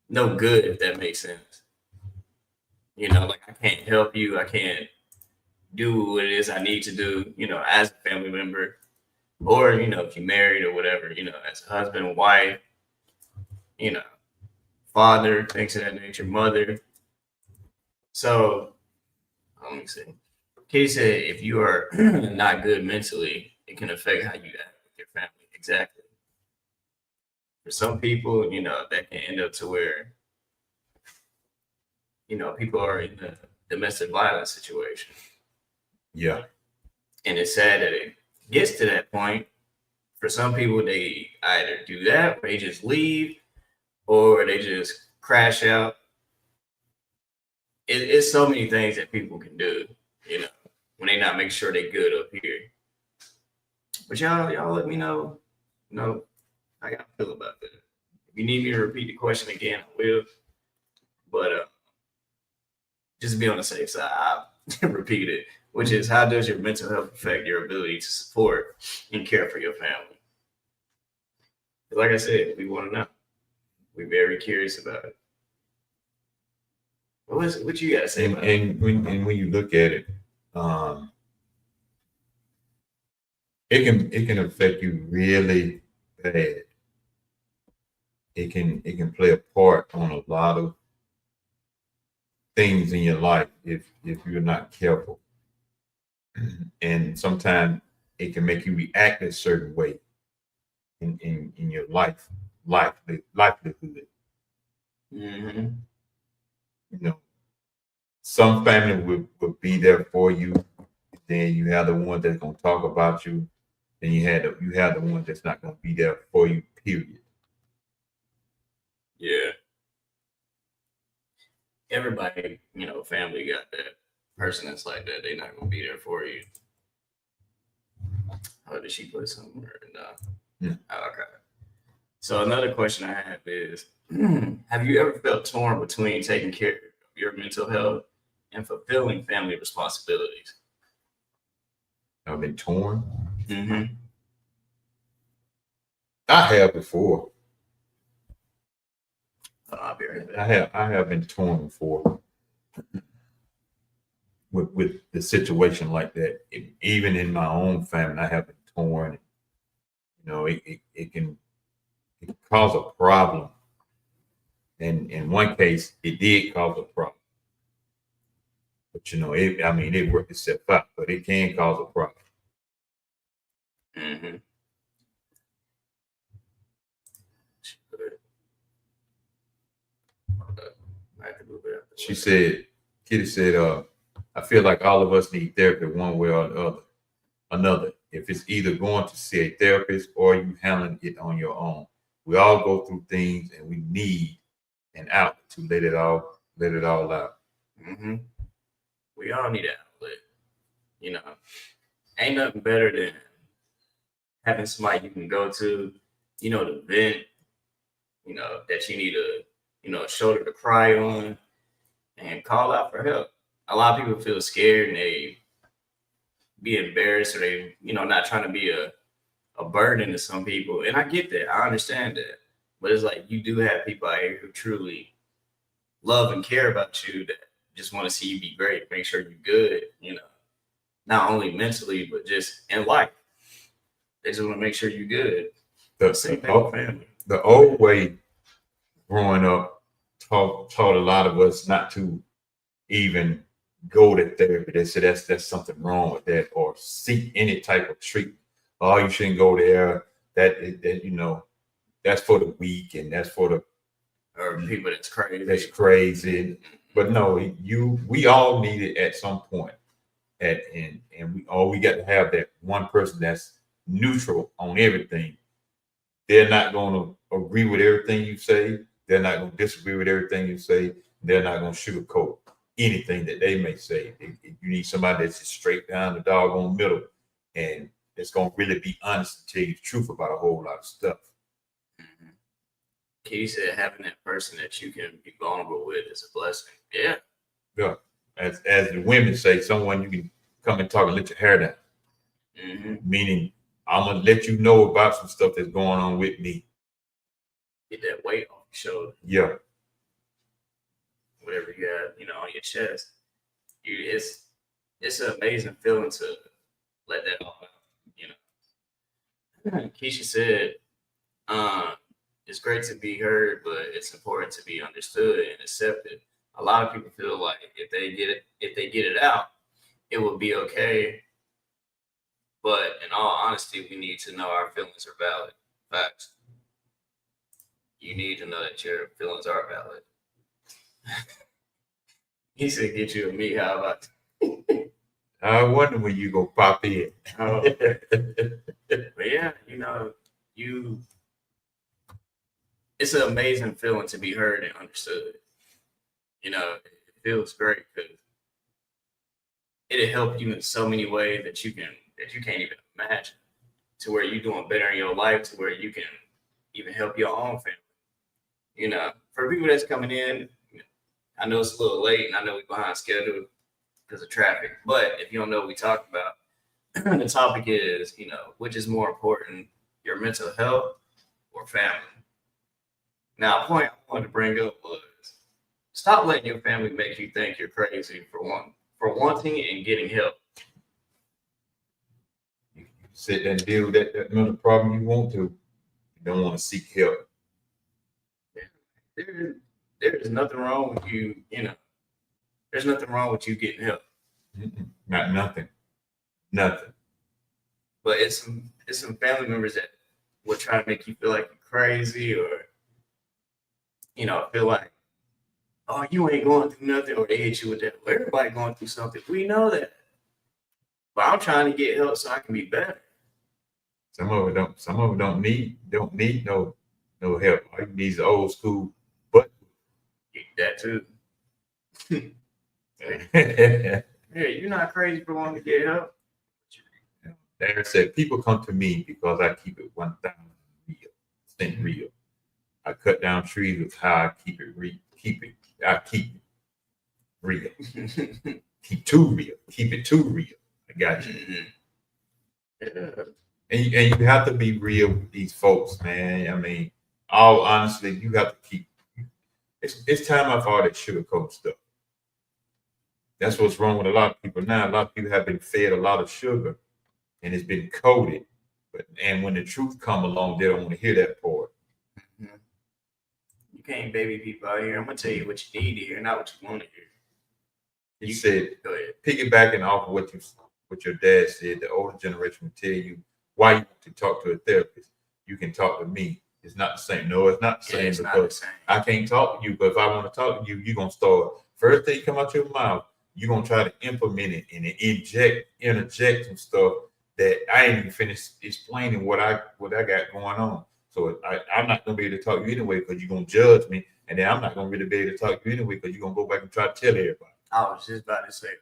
no good, if that makes sense. Like I can't help you. I can't do what it is I need to do, as a family member, or, if you're married or whatever, as a husband, wife, you know, father, things of that nature, mother. So let me see. Katie said if you are not good mentally, it can affect how you act with your family. Exactly. For some people, that can end up to where, people are in a domestic violence situation. Yeah. And it's sad that it gets to that point. For some people, they either do that or they just leave or they just crash out. It's so many things that people can do, you know, when they not make sure they good up here. But y'all let me know, how y'all feel about that. If you need me to repeat the question again, I will. But just to be on the safe side, I'll repeat it, which is how does your mental health affect your ability to support and care for your family? Like I said, we want to know. We're very curious about it. What you got to say And about it? when you look at it, um, it can affect you really bad. It can play a part on a lot of things in your life if you're not careful. And sometimes it can make you react a certain way in your livelihood. Mm-hmm. You know, some family will be there for you. Then you have the one that's gonna talk about you. Then you have the one that's not gonna be there for you. Period. Yeah. Everybody, family got that person that's like that. They're not gonna be there for you. Oh, did she put somewhere? No. Yeah. Oh, okay. So another question I have is, have you ever felt torn between taking care of your mental health and fulfilling family responsibilities? I've been torn. Mm-hmm. I have before. Oh, I'll be right I back. have been torn before with the situation like that. Even in my own family, I have been torn. It can cause a problem. And in one case, it did cause a problem. But it worked itself out. But it can cause a problem. Mm-hmm. I have to move it out the She way. said, Kitty said, I feel like all of us need therapy one way or the other. Another. If it's either going to see a therapist or you handling it on your own. We all go through things and we need an outlet to let it all out. Mm-hmm. We all need an outlet. You know, ain't nothing better than having somebody you can go to, to vent, that you need a shoulder to cry on and call out for help. A lot of people feel scared and they be embarrassed or they, not trying to be a burden to some people. And I get that. I understand that. But it's like you do have people out here who truly love and care about you that just want to see you be great, make sure you're good, not only mentally, but just in life. They just want to make sure you're good. The Same the, thing with o- family. the Go ahead. old way growing up taught a lot of us not to even go to therapy. They said that's something wrong with that, or seek any type of treatment. Oh, you shouldn't go there. That's for the weak and that's for the Or people that's that's crazy. crazy. But no, we all need it at some point. And we got to have that one person that's neutral on everything. They're not going to agree with everything you say. They're not going to disagree with everything you say. They're not going to sugarcoat anything that they may say. You need somebody that's just straight down the doggone middle, and it's going to really be honest and tell you the truth about a whole lot of stuff. Mm-hmm. Katie said having that person that you can be vulnerable with is a blessing. Yeah. Yeah, as the women say, someone you can come and talk and let your hair down. Mm-hmm. Meaning, I'm gonna let you know about some stuff that's going on with me. Get that weight off your shoulder. Yeah, whatever you have, on your chest. It's an amazing feeling to let that all out. You know, Keisha said, um, it's great to be heard, but it's important to be understood and accepted. A lot of people feel like if they get it out, it will be okay. But in all honesty, we need to know our feelings are valid. Facts. You need to know that your feelings are valid. He said, "Get you a me." How about? I wonder when you go pop in. Oh, but yeah, you. It's an amazing feeling to be heard and understood. It feels great because it'll help you in so many ways that you can't even imagine. To where you're doing better in your life, to where you can even help your own family. For people that's coming in, I know it's a little late and I know we're behind schedule because of traffic. But if you don't know what we talk about, the topic is, which is more important, your mental health or family? Now, a point I wanted to bring up was stop letting your family make you think you're crazy for wanting and getting help. You sit there and deal with that mental problem you want to. You don't want to seek help. There is nothing wrong with you, there's nothing wrong with you getting help. Not nothing. Nothing. But it's some family members that will try to make you feel like you're crazy or, feel like, oh, you ain't going through nothing, or they hit you with that. Well, everybody going through something. We know that. But I'm trying to get help so I can be better. Some of them don't need no help. All you need is old school but That too. Yeah, you're not crazy for wanting to get help. Darren said, people come to me because I keep it 1,000% real. I cut down trees with how I keep it real. I keep it real. Keep too real. Keep it too real. I got you. Yeah. And you have to be real with these folks, man. I mean, all honestly, you have to keep. It's time off all that sugarcoat stuff. That's what's wrong with a lot of people now. A lot of people have been fed a lot of sugar, and it's been coated. And when the truth come along, they don't want to hear that part. Mm-hmm. You can't baby people out here. I'm gonna tell you what you need to hear, not what you want to hear. He said, go ahead. Piggybacking off of what your dad said, the older generation will tell you why you want to talk to a therapist. You can talk to me. It's not the same. No, it's not the same It's because not the same. I can't talk to you. But if I want to talk to you, you're gonna start first thing come out your mouth. You're gonna try to implement it and interject some stuff that I ain't even finished explaining what I got going on. So I'm not gonna be able to talk to you anyway because you're gonna judge me, and then I'm not gonna really be able to talk to you anyway because you're gonna go back and try to tell everybody. I was just about to say that.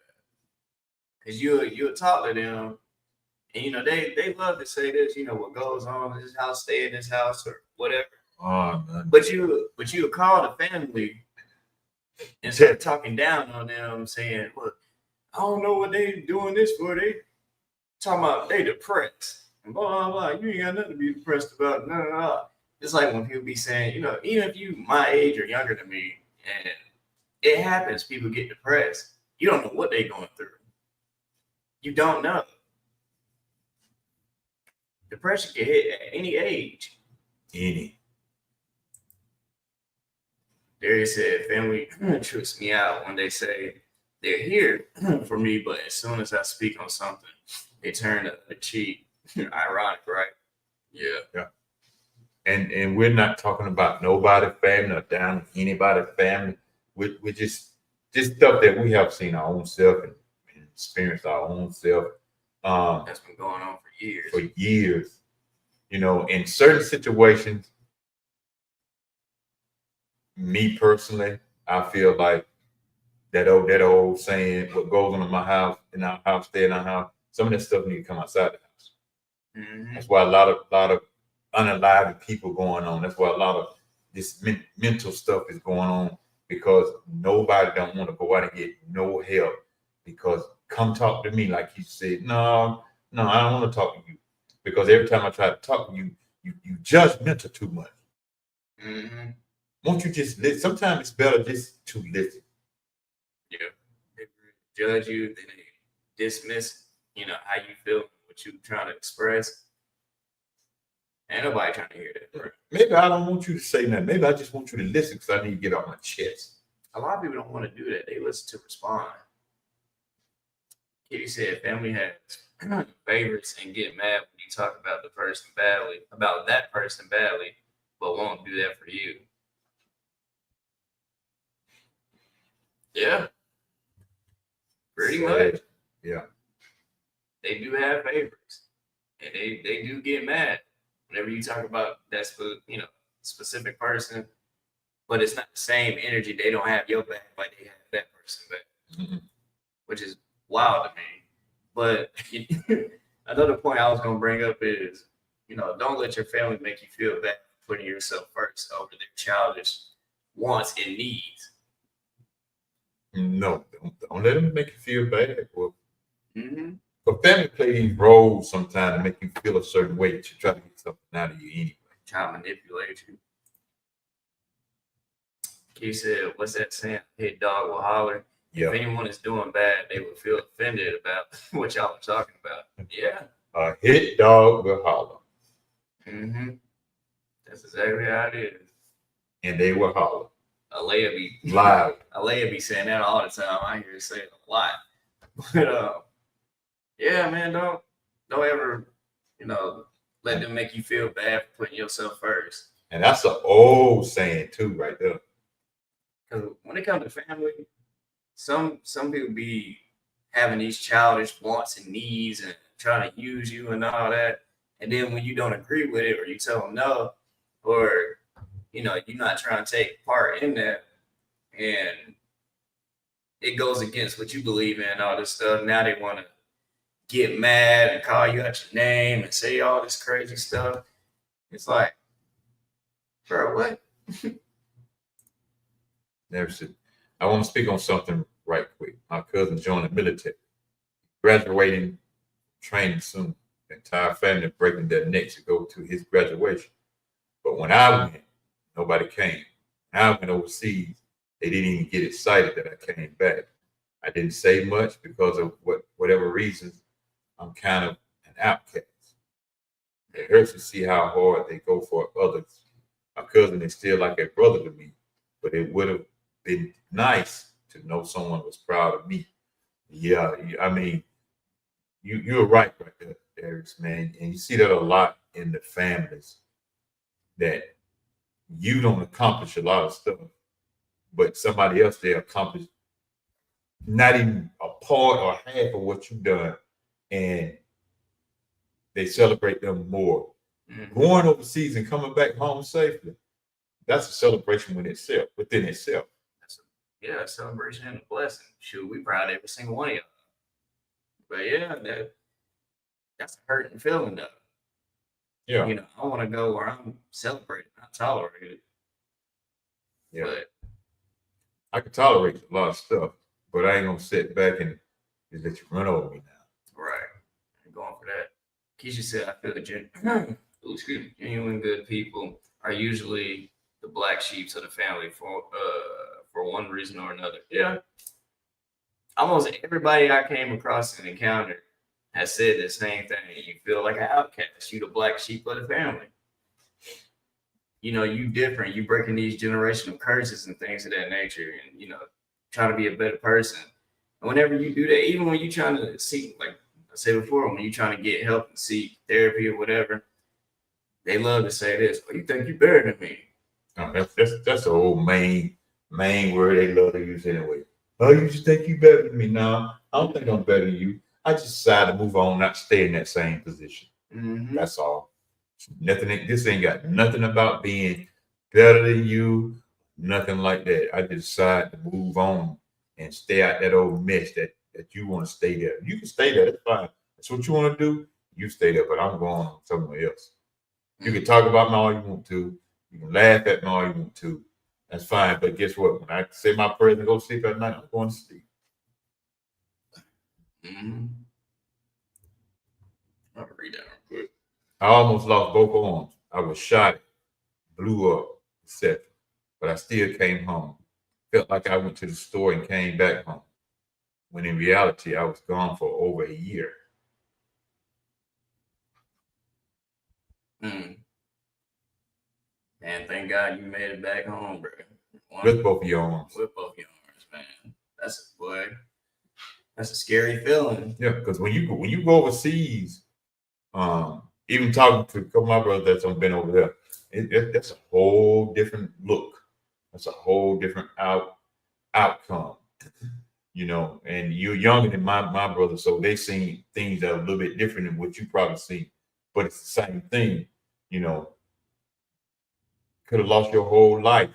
Because you'll talk to them, and they love to say this, what goes on in this house, stay in this house or whatever. Oh, man. But you'll call the family and start talking down on them, saying, "Look, I don't know what they doing this for. They talking about they depressed and blah blah blah. You ain't got nothing to be depressed about. No. It's like when people be saying, even if you my age or younger than me, and it happens, people get depressed. You don't know what they're going through. You don't know. Depression can hit at any age. Any. Darius said, family trips me out when they say they're here for me, but as soon as I speak on something, they turn a cheek. Ironic, right? Yeah. And we're not talking about nobody family or down anybody family. We're just stuff that we have seen our own self and experienced our own self. That's been going on for years. For years. In certain situations, me personally, I feel like that old saying, what goes on in my house, in our house, stay in our house, some of that stuff need to come outside the house. Mm-hmm. That's why a lot of unalive people going on. That's why a lot of this mental stuff is going on because nobody don't want to go out and get no help because come talk to me like you said. No, I don't want to talk to you because every time I try to talk to you, you judgmental too much. Mm-hmm. Won't you just listen? Sometimes it's better just to listen. judge you, then they dismiss, how you feel, what you trying to express. Ain't nobody trying to hear that, bro. Maybe I don't want you to say nothing. Maybe I just want you to listen because I need to get off my chest. A lot of people don't want to do that. They listen to respond. Kitty said family has favorites and get mad when you talk about that person badly, but won't do that for you. Yeah, pretty much. Yeah. They do have favorites, and they do get mad whenever you talk about that specific person, but it's not the same energy. They don't have your back like they have that person back, which is wild to me. But another point I was gonna bring up is, don't let your family make you feel bad for putting yourself first over their childish wants and needs. No, don't let them make you feel bad. Well, but family play these roles sometimes to make you feel a certain way to try to get something out of you anyway. Try to manipulate you. He said, "What's that saying? Hit dog will holler." Yeah. If anyone is doing bad, they would feel offended about what y'all are talking about. Yeah. A hit dog will holler. That's exactly how it is. And they will holler. Alea be loud. Alea be saying that all the time. I hear her say it a lot. But yeah, man, don't ever, let them make you feel bad for putting yourself first. And that's an old saying too, right there. Because when it comes to family, some people be having these childish wants and needs and trying to use you and all that. And then when you don't agree with it, or you tell them no, or you're not trying to take part in that, and it goes against what you believe in, all this stuff. Now they want to get mad and call you out your name and say all this crazy stuff. It's like, bro, what? Never said. I want to speak on something right quick. My cousin joined the military, graduating, training soon. The entire family breaking their necks to go to his graduation. But when I went, nobody came. When I went overseas, they didn't even get excited that I came back. I didn't say much because of whatever reasons, I'm kind of an outcast. It hurts to see how hard they go for others. My cousin is still like a brother to me, but it would have been nice to know someone was proud of me. Yeah, I mean, you're right there, Darius, man. And you see that a lot in the families, that you don't accomplish a lot of stuff, but somebody else, they accomplish not even a part or half of what you've done, and they celebrate them more. Going overseas and coming back home safely, that's a celebration within itself. A celebration and a blessing. Shoot, we proud of every single one of y'all. But yeah, that's a hurting feeling though. Yeah. I want to go where I'm celebrated, not tolerated. Yeah. But I can tolerate a lot of stuff, but I ain't gonna sit back and just let you run over me now. Right. I'm going for that. Keisha said, I feel genuine good people are usually the black sheeps of the family for one reason or another. Yeah. Almost everybody I came across and encountered has said the same thing. You feel like an outcast. You the black sheep of the family. You different. You breaking these generational curses and things of that nature, and trying to be a better person. And whenever you do that, even when you're trying to seek, like I said before, when you're trying to get help and seek therapy or whatever, they love to say this: "Oh, you think you're better than me?" No, that's the old main word they love to use anyway. Oh, you just think you better than me? No, I don't think I'm better than you. I just decided to move on, not stay in that same position. That's all. Nothing. This ain't got nothing about being better than you. Nothing like that. I just decided to move on and stay out that old mess that you want to stay there. You can stay there. That's fine. That's what you want to do. You stay there. But I'm going somewhere else. You can talk about me all you want to. You can laugh at me all you want to. That's fine. But guess what? When I say my prayers and go sleep at night, I'm going to sleep. I'll read that real quick. I almost lost both arms. I was shot, blew up, etc. But I still came home. Felt like I went to the store and came back home. when in reality I was gone for over a year. Mm. Man, thank God you made it back home, bro. With both of your arms. With both your arms, man. That's boy. That's a scary feeling. Yeah, because when you go overseas, even talking to a couple of my brothers that's been over there, that's a whole different look. That's a whole different outcome. You know, and you're younger than my brother, so they seen things that are a little bit different than what you probably seen, but it's the same thing. You know, could have lost your whole life,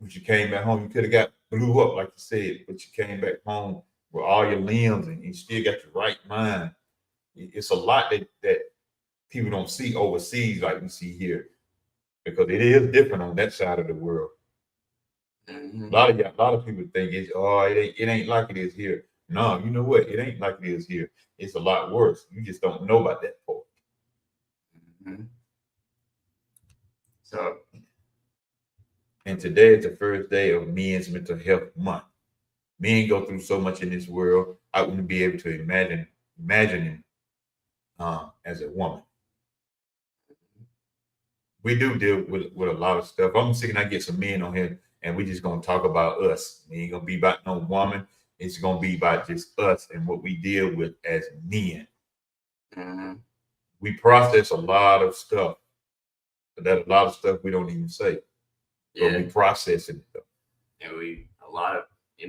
but you came back home. You could have got blew up, like you said, but you came back home with all your limbs and you still got your right mind. It's a lot that people don't see overseas like we see here, because it is different on that side of the world. Mm-hmm. A lot of people think it ain't like it is here. No, you know what? It ain't like it is here. It's a lot worse. You just don't know about that part. Mm-hmm. So, and today is the first day of Men's Mental Health Month. Men go through so much in this world. I wouldn't be able to imagining as a woman. We do deal with a lot of stuff. I'm thinking I get some men on here and we just gonna talk about us. It ain't gonna be about no woman. It's gonna be about just us and what we deal with as men. mm-hmm. We process a lot of stuff, but that a lot of stuff we don't even say. Yeah. But we process it. And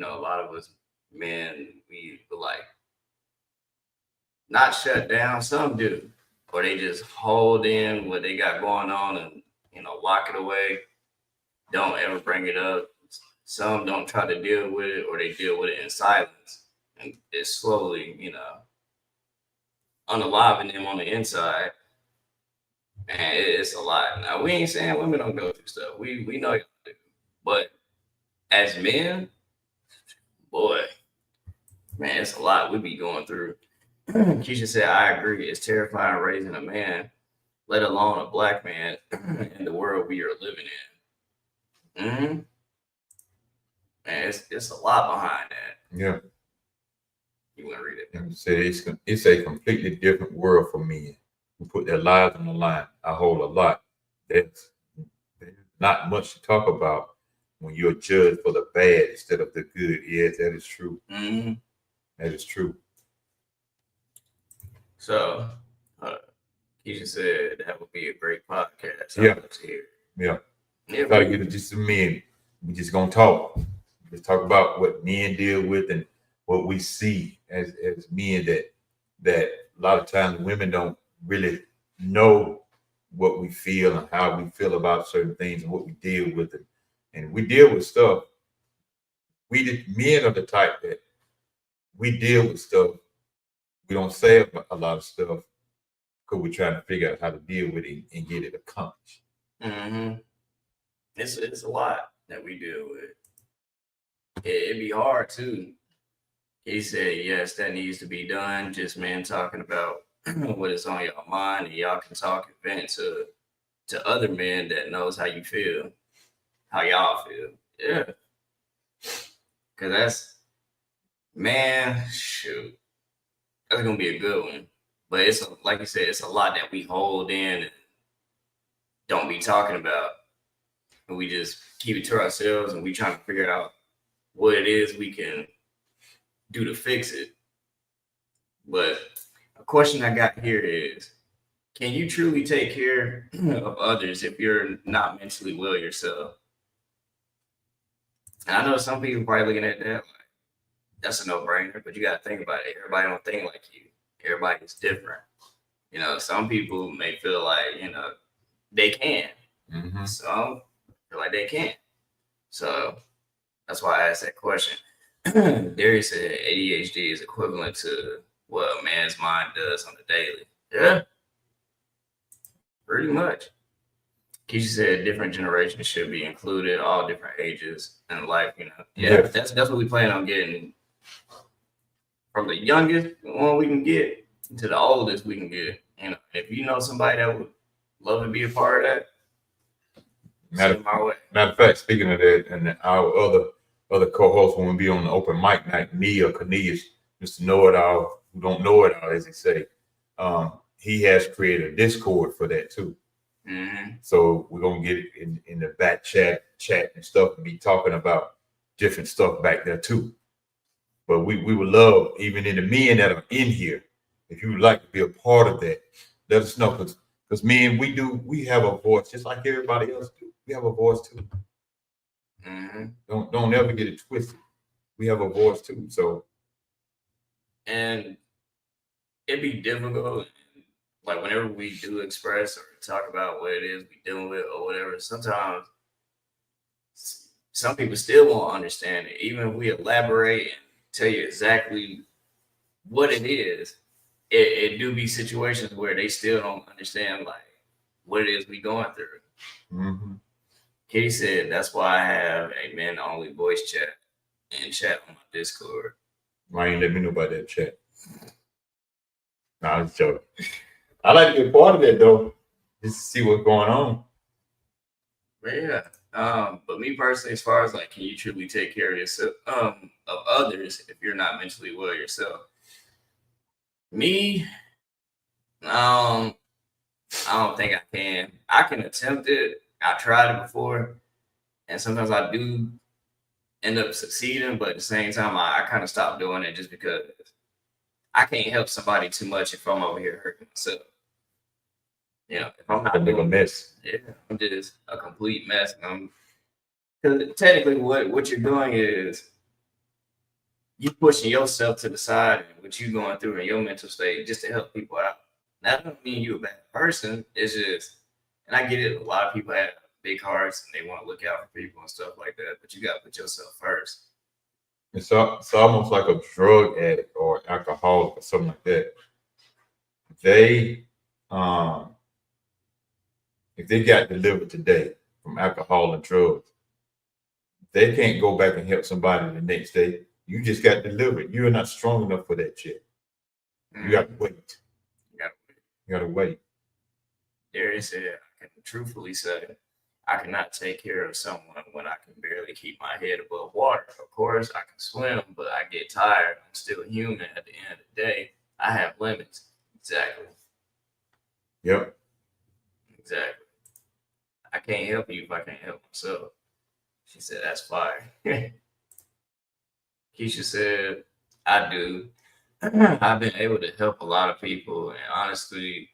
a lot of us men, we like not shut down. Some do, or they just hold in what they got going on and lock it away. Don't ever bring it up. Some don't try to deal with it, or they deal with it in silence, and it's slowly, unaliving them on the inside. Man, it's a lot. Now we ain't saying women don't go through stuff. We know y'all do, but as men, boy, man, it's a lot we be going through. Keisha said, "I agree. It's terrifying raising a man, let alone a black man, in the world we are living in." Mm-hmm. Man, it's a lot behind that. Yeah. You want to read it? And say it's a completely different world for men who put their lives on the line. I hold a lot. There's not much to talk about when you're judged for the bad instead of the good. Yes, that is true. Mm-hmm. That is true. So, Keisha said that would be a great podcast. Yeah. Yeah. Try to get it just some men. We just gonna talk. Just talk about what men deal with and what we see as men that a lot of times women don't really know what we feel and how we feel about certain things and what we deal with it. And we deal with stuff. Men are the type that we deal with stuff. We don't say a lot of stuff because we're trying to figure out how to deal with it and get it accomplished. Mm-hmm. It's a lot that we deal with. It'd be hard too. He said, yes, that needs to be done. Just men talking about what is on your mind, and y'all can talk and vent to other men that knows how you feel, how y'all feel. Yeah. Cause that's, man, shoot. That's gonna be a good one. But it's like you said, it's a lot that we hold in and don't be talking about. And we just keep it to ourselves and we trying to figure out what it is we can do to fix it. But a question I got here is, can you truly take care of others if you're not mentally well yourself? And I know some people probably looking at that like, that's a no-brainer, but you got to think about it. Everybody don't think like you. Everybody's different. Some people may feel like, they can. Mm-hmm. Some feel like they can't. So that's why I asked that question. Darius said ADHD is equivalent to what a man's mind does on the daily. Yeah, pretty much. Keisha said different generations should be included, all different ages in life. Yeah, that's what we plan on getting, from the youngest one we can get to the oldest we can get. If you know somebody that would love to be a part of that, Matter of fact, speaking of that, and our other other co-hosts when we be on the open mic night, Nia Cornelius, Mr. Know It All, who don't know it all, as they say. He has created a Discord for that too. Mm-hmm. So we're gonna get it in the back chat and stuff and be talking about different stuff back there too. But we would love, even in the men that are in here, if you would like to be a part of that, let us know. Because men, we have a voice just like everybody else do. We have a voice too. Mm-hmm. Don't ever get it twisted. We have a voice too. So, and it'd be difficult, like whenever we do express or talk about what it is we dealing with or whatever. Sometimes some people still won't understand it, even if we elaborate and tell you exactly what it is. It do be situations where they still don't understand like what it is we going through. mm-hmm. Kitty said that's why I have a men only voice chat and chat on my Discord. Why ain't let me know about that chat? Nah, I'm just joking. I like to be a part of that though, just to see what's going on. But yeah, but me personally, as far as like, can you truly take care of yourself, of others if you're not mentally well yourself? Me, I don't think I can. I can attempt it. I tried it before, and sometimes I do end up succeeding, but at the same time, I kind of stopped doing it just because I can't help somebody too much if I'm over here hurting myself. You know, if I'm not Make a doing mess. yeah, I'm just a complete mess. Because technically, what you're doing is you pushing yourself to the side and what you're going through in your mental state just to help people out. That doesn't mean you're a bad person. It's just, and I get it. A lot of people have big hearts and they want to look out for people and stuff like that. But you got to put yourself first. It's almost like a drug addict or alcoholic or something like that. They, if they got delivered today from alcohol and drugs, they can't go back and help somebody the next day. You just got delivered. You're not strong enough for that shit. You got to wait. You got to wait. Darius said, I can truthfully say, I cannot take care of someone when I can barely keep my head above water. Of course, I can swim, but I get tired. I'm still human at the end of the day. I have limits. Exactly. Yep. Exactly. I can't help you if I can't help myself. She said, that's fire. Keisha said, I do. I've been able to help a lot of people, and honestly,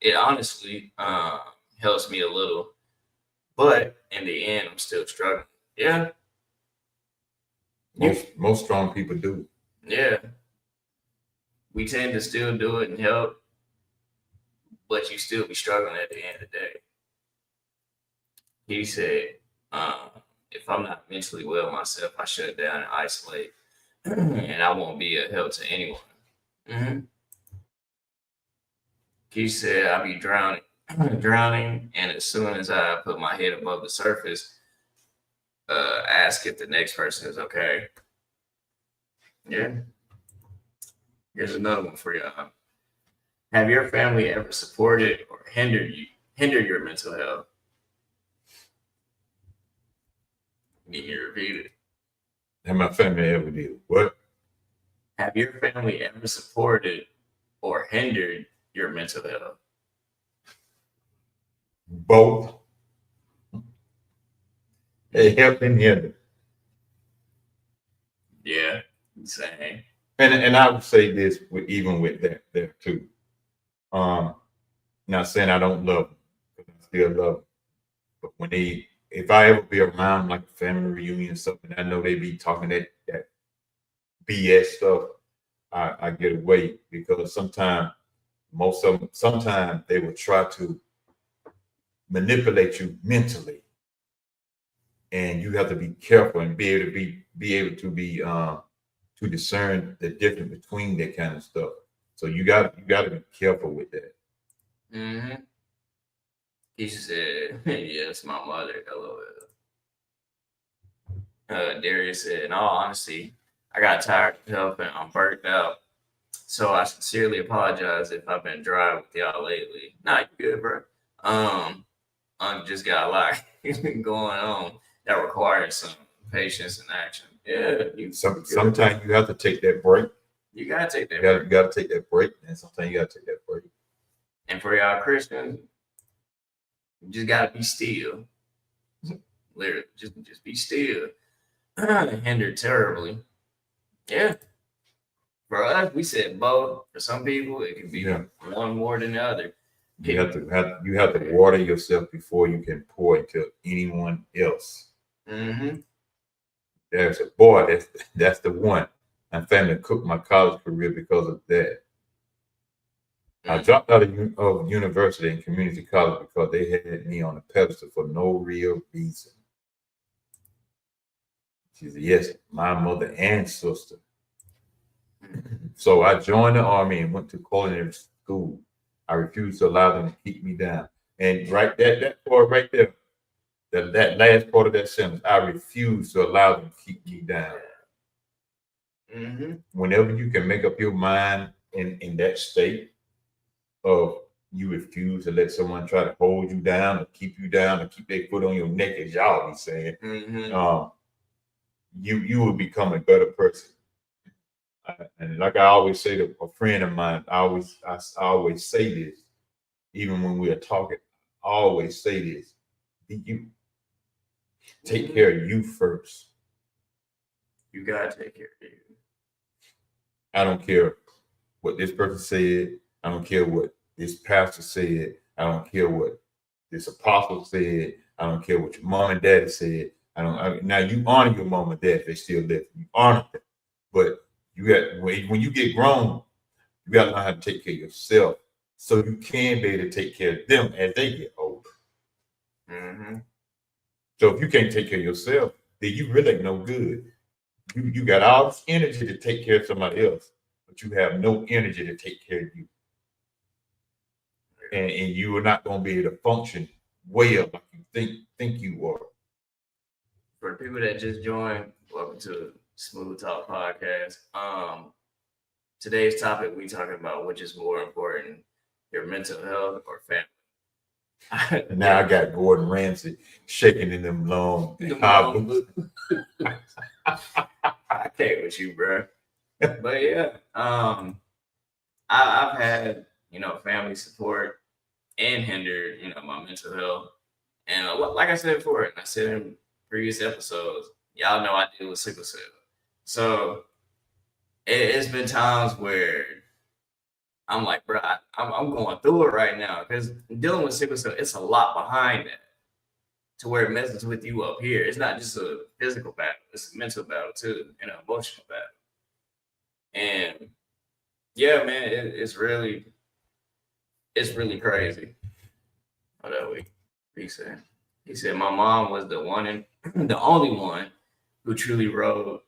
it helps me a little. But in the end, I'm still struggling. Yeah. Most strong people do. Yeah. We tend to still do it and help, but you still be struggling at the end of the day. He said, if I'm not mentally well myself, I shut down and isolate, and I won't be a help to anyone. Mm-hmm. He said, I'll be drowning, and as soon as I put my head above the surface, ask if the next person is okay. Yeah. Here's another one for y'all. Have your family ever supported or hindered your mental health? Can you repeat it? Have my family ever did what? Have your family ever supported or hindered your mental health? Both. They help and hinder. Yeah, same. And I would say this even with that there too. Not saying I don't love them, because I still love them. But when if I ever be around like a family reunion or something, I know they be talking that BS stuff. I get away because sometimes they will try to manipulate you mentally, and you have to be careful and be able to be to discern the difference between that kind of stuff. So you got to be careful with that. Mm-hmm. He said, "Yes, my mother." LOL. Darius said, "In all honesty, I got tired of helping. I'm burnt out. So I sincerely apologize if I've been dry with y'all lately." Nah, you good, bro. I just got a lot going on that requires some patience in action. Yeah, Sometimes you have to take that break. you gotta take that. You gotta take that break, and sometimes you gotta take that break. And for y'all Christians, you just gotta be still. Literally, just be still. Hindered terribly. Yeah. For us, we said both. For some people, it can be one more than the other. You have to water yourself before you can pour into anyone else. Mm-hmm. There's a boy. That's the one. I'm family cooked my college career because of that. I dropped out of university and community college because they had me on a pedestal for no real reason. She said, yes, my mother and sister. So I joined the army and went to culinary school. I refused to allow them to keep me down. And right that part right there, that last part of that sentence, I refuse to allow them to keep me down. Mm-hmm. Whenever you can make up your mind in that state of you refuse to let someone try to hold you down or keep you down or keep their foot on your neck, as y'all be saying, you will become a better person. And like I always say to a friend of mine, I always say this, even when we are talking, I always say this: you take care of you first. You gotta take care of you. I don't care what this person said. I don't care what this pastor said. I don't care what this apostle said. I don't care what your mom and daddy said. Now you honor your mom and dad if they still live. You honor them, but you got when you get grown, you got to learn how to take care of yourself so you can be able to take care of them as they get older. Mm-hmm. So if you can't take care of yourself, then you really ain't no good. You got all this energy to take care of somebody else, but you have no energy to take care of you. And you are not going to be able to function well like you think you are. For the people that just joined, welcome to Smooth Talk Podcast. Today's topic, we talking about which is more important, your mental health or family. Now I got Gordon Ramsay shaking in them long boots. I can't with you, bro. But yeah, I've had family support and hindered my mental health, and like I said before, and I said in previous episodes, y'all know I deal with sickle cell, so it's been times where I'm like, bro, I'm going through it right now because dealing with sickle cell, it's a lot behind that to where it messes with you up here. It's not just a physical battle; it's a mental battle too, and an emotional battle. And yeah, man, it's really crazy. What that he said? He said my mom was the only one who truly rode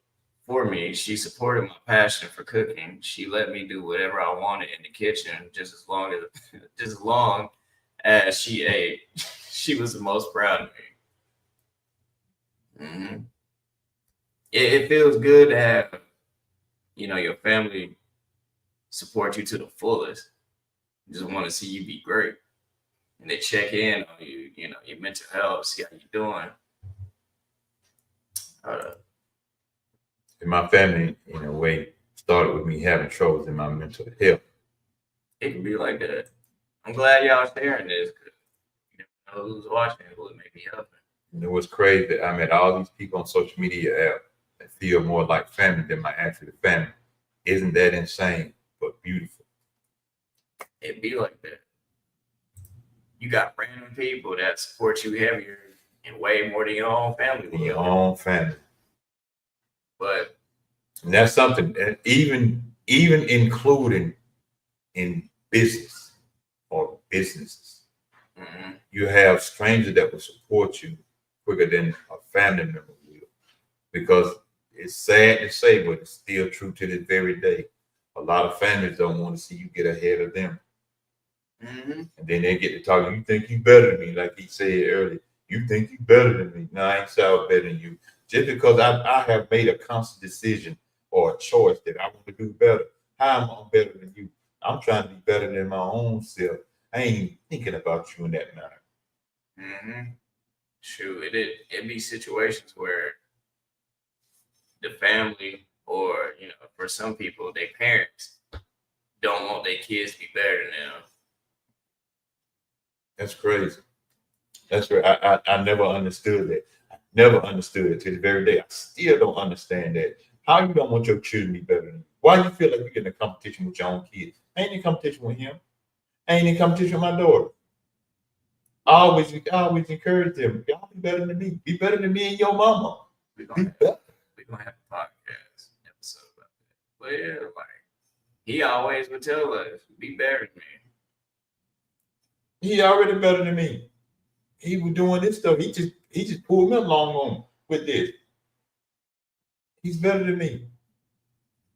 for me. She supported my passion for cooking. She let me do whatever I wanted in the kitchen, just as long as she ate. She was the most proud of me. Mm-hmm. It feels good to have your family support you to the fullest. Just want to see you be great, and they check in on you. Your mental health, see how you doing. And my family, in a way, started with me having troubles in my mental health. It can be like that. I'm glad y'all sharing this because you never know who's watching, who it may be helping. It was crazy that I met all these people on social media app that feel more like family than my actual family. Isn't that insane, but beautiful? It be like that. You got random people that support you heavier and way more than your own family. Your own family. But and that's something, and even including in business or businesses, you have strangers that will support you quicker than a family member will. Because it's sad to say, but it's still true to this very day. A lot of families don't want to see you get ahead of them. And then they get to talk. You think you better than me, like he said earlier. You think you better than me. No, I ain't sound better than you. Just because I have made a conscious decision or a choice that I want to do better. How am I better than you? I'm trying to be better than my own self. I ain't even thinking about you in that manner. Shoot, it be situations where the family, or for some people, their parents don't want their kids to be better than them. That's crazy. That's right. I never understood that. I never understood it to the very day. I still don't understand that. How you don't want your children to be better than you? Why you feel like you're in a competition with your own kids? I ain't in competition with him. I ain't in competition with my daughter. I always encourage them. Y'all be better than me. Be better than me and your mama. We're Be gonna have, better. we gonna have a podcast episode about that. But yeah, like he always would tell us, be better than me. He already better than me. He was doing this stuff. He just pulled me along on with this. He's better than me.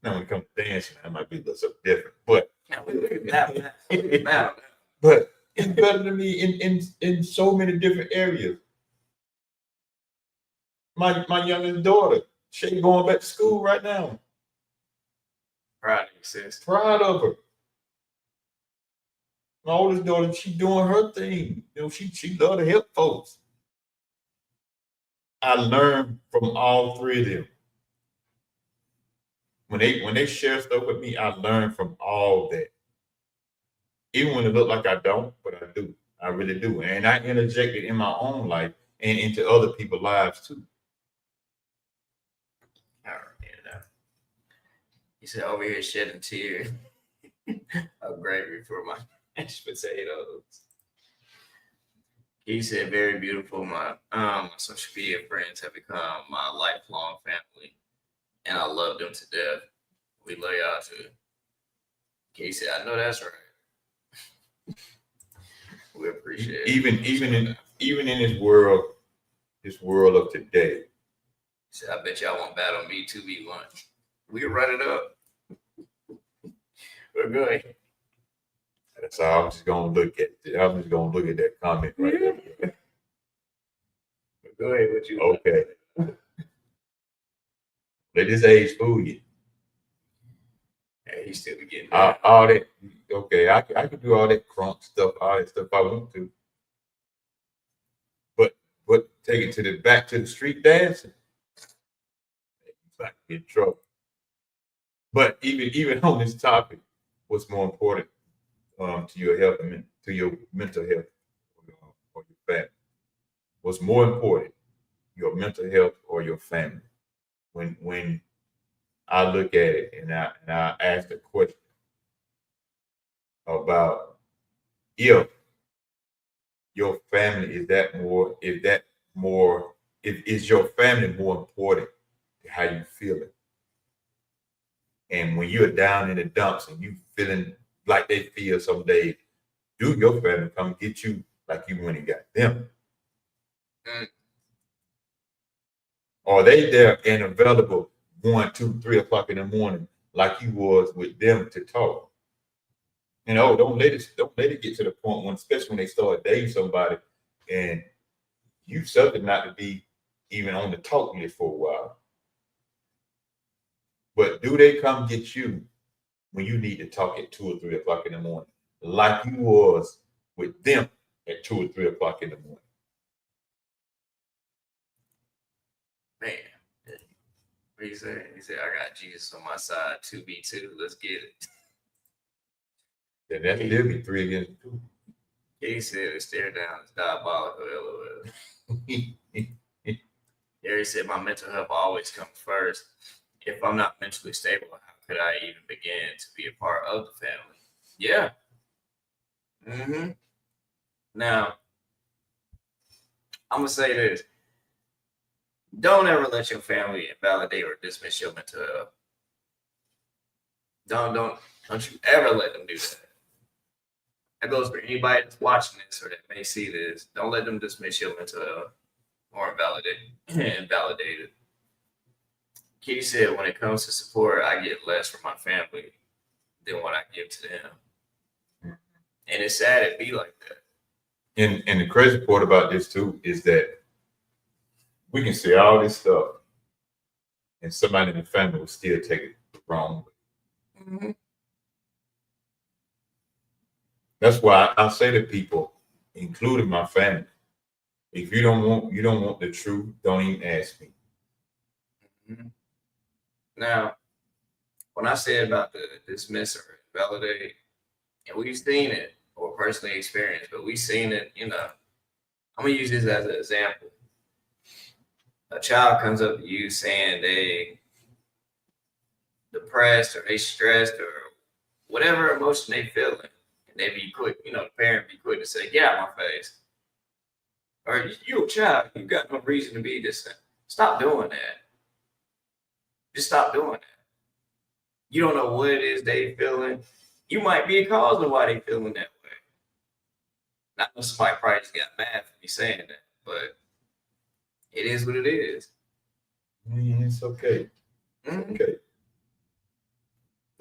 Now when it comes to dancing, I might be a little something different. But Now, now, but he's better than me in so many different areas. My youngest daughter, she going back to school right now. proud of you, sis. Proud of her. My oldest daughter, she doing her thing. She love to help folks. I learned from all three of them. When they share stuff with me, I learn from all that. Even when it look like I don't, but I do. I really do. And I interject it in my own life and into other people's lives too. All right, he said over here shedding tears of gravy for my mashed potatoes. He said, very beautiful. My social media friends have become my lifelong family, and I love them to death. We love y'all too. He said, I know that's right. We appreciate it. Even in this world of today. He said, I bet y'all won't battle me 2v1. We can run it up. We're good. That's how I'm just gonna look at it. I'm just gonna look at that comment right there. Go ahead with you. Okay. Let this age fool you. Hey, he's still getting all that. Okay, I could do all that crunk stuff, all that stuff I want to. But take it to the back to the street dancing. It's like get in trouble. But even on this topic, what's more important to your health and to your mental health or your family? What's more important, your mental health or your family? When I look at it and I ask the question about if your family is your family more important to how you feeling? And when you're down in the dumps and you feeling like they feel some days, do your family come get you like you went and got them? Are they there and available 1, 2, 3 o'clock in the morning like you was with them to talk? Don't let it get to the point when, especially when they start dating somebody and you something not to be even on the talk list for a while. But do they come get you when you need to talk at 2 or 3 o'clock in the morning, like you was with them at 2 or 3 o'clock in the morning? Man, what he said? He said, I got Jesus on my side, 2v2. Let's get it. Then that still be 3 against 2. He said, stare down. It's diabolical. LOL. He said, my mental health always comes first. If I'm not mentally stable, how could I even begin to be a part of the family? Yeah. Now, I'm going to say this. Don't ever let your family invalidate or dismiss your mental health. Don't you ever let them do that. That goes for anybody that's watching this or that may see this. Don't let them dismiss your mental health or invalidate it. Kitty said, when it comes to support, I get less from my family than what I give to them. And it's sad it be like that. And the crazy part about this too is that we can say all this stuff and somebody in the family will still take it the wrong way. That's why I say to people, including my family, if you don't want the truth, don't even ask me. Now, when I said about the dismiss or invalidate, and we've seen it or personally experienced, but we've seen it, I'm gonna use this as an example. A child comes up to you saying they depressed or they stressed or whatever emotion they feeling, and they be quick, the parent be quick to say, "Get out my face," or "You a child, you got no reason to be this." Stop doing that. Just stop doing that. You don't know what it is they feeling. You might be a cause of why they feeling that way. I know somebody probably just got mad for me saying that, but it is what it is. It's okay. Mhm. Okay.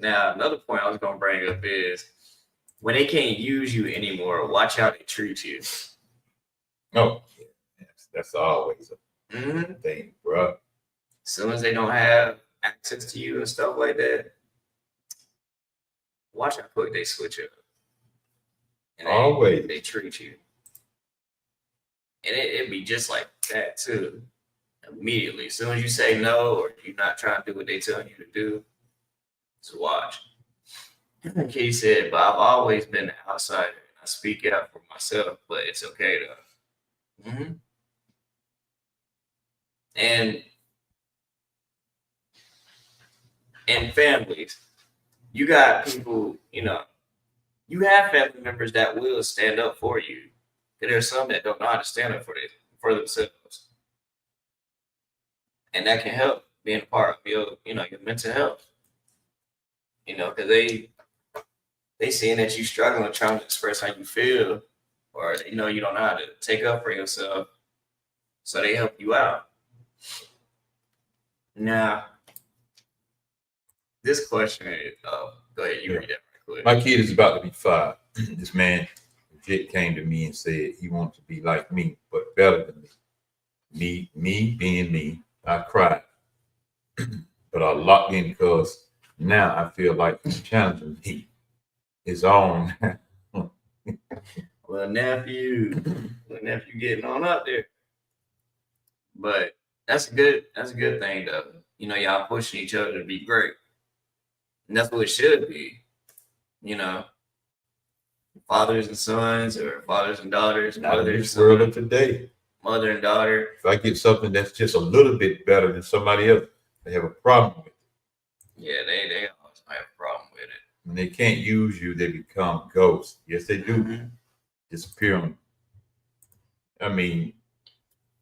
Now, another point I was gonna bring up is when they can't use you anymore, watch how they treat you. No, that's always a Mm-hmm. thing, bro. As soon as they don't have access to you and stuff like that, watch how quick they switch up. And Always. they treat you. And it'd be just like that too. Immediately. As soon as you say no or you're not trying to do what they tell you to do, just watch. He said, but I've always been an outsider and I speak out for myself, but it's okay though. Mm-hmm. And families, you got people, you have family members that will stand up for you. And there's some that don't know how to stand up for themselves. And that can help being a part of your mental health. Because they seeing that you struggling trying to express how you feel, or you don't know how to take up for yourself. So they help you out. Now, this question is, go ahead, you read that right quick. My kid is about to be 5. This man legit came to me and said he wanted to be like me, but better than me. Me being me, I cried. But I locked in because now I feel like he's challenging me. His own. Well, nephew getting on up there. But that's a good thing though. Y'all pushing each other to be great. And that's what it should be. Fathers and sons or fathers and daughters, Not in this world of today. Mother and daughter. If I get something that's just a little bit better than somebody else, they have a problem with it. Yeah, they always have a problem with it. When they can't use you, they become ghosts. Yes, they do. Mm-hmm. Disappear on you. I mean,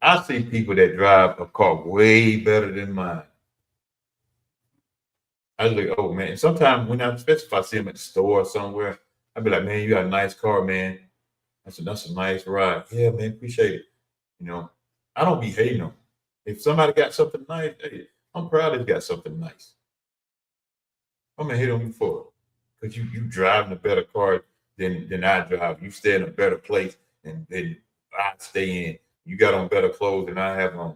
I see people that drive a car way better than mine. I was like, oh man. Sometimes especially if I see them at the store or somewhere, I'd be like, man, you got a nice car, man. I said, that's a nice ride. Yeah, man, appreciate it. I don't be hating them. If somebody got something nice, hey, I'm proud they've got something nice. I'm gonna hate on you for it. Because you driving a better car than I drive. You stay in a better place than I stay in. You got on better clothes than I have on.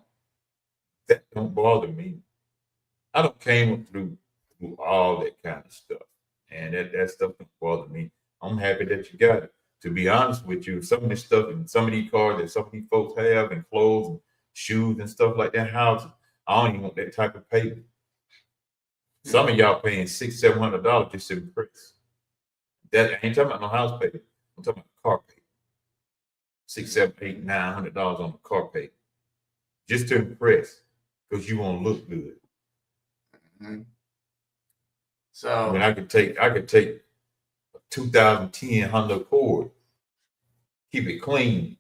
That don't bother me. I don't came through all that kind of stuff. And that stuff don't bother me. I'm happy that you got it. To be honest with you, some of this stuff and some of these cars that some of these folks have and clothes and shoes and stuff like that, houses, I don't even want that type of payment. Some of y'all paying $600-700 just to impress. That I ain't talking about no house payment. I'm talking about car payment. $600, $700, $800, $900 on the car payment. Just to impress. Because you want to look good. Mm-hmm. So I mean, I could take a 2010 Honda Accord, keep it clean,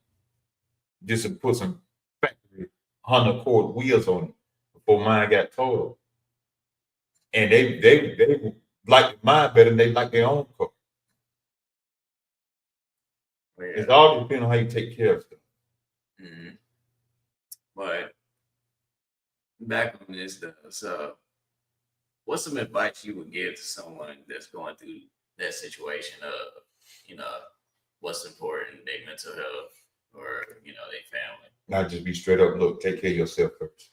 just to put some factory Honda Accord wheels on it before mine got totaled. And they like mine better than they like their own car. yeah. It's all depending on how you take care of stuff. Mm-hmm. But back on this though, so what's some advice you would give to someone that's going through that situation of, what's important, their mental health or, their family? Not just be straight up, look, take care of yourself first.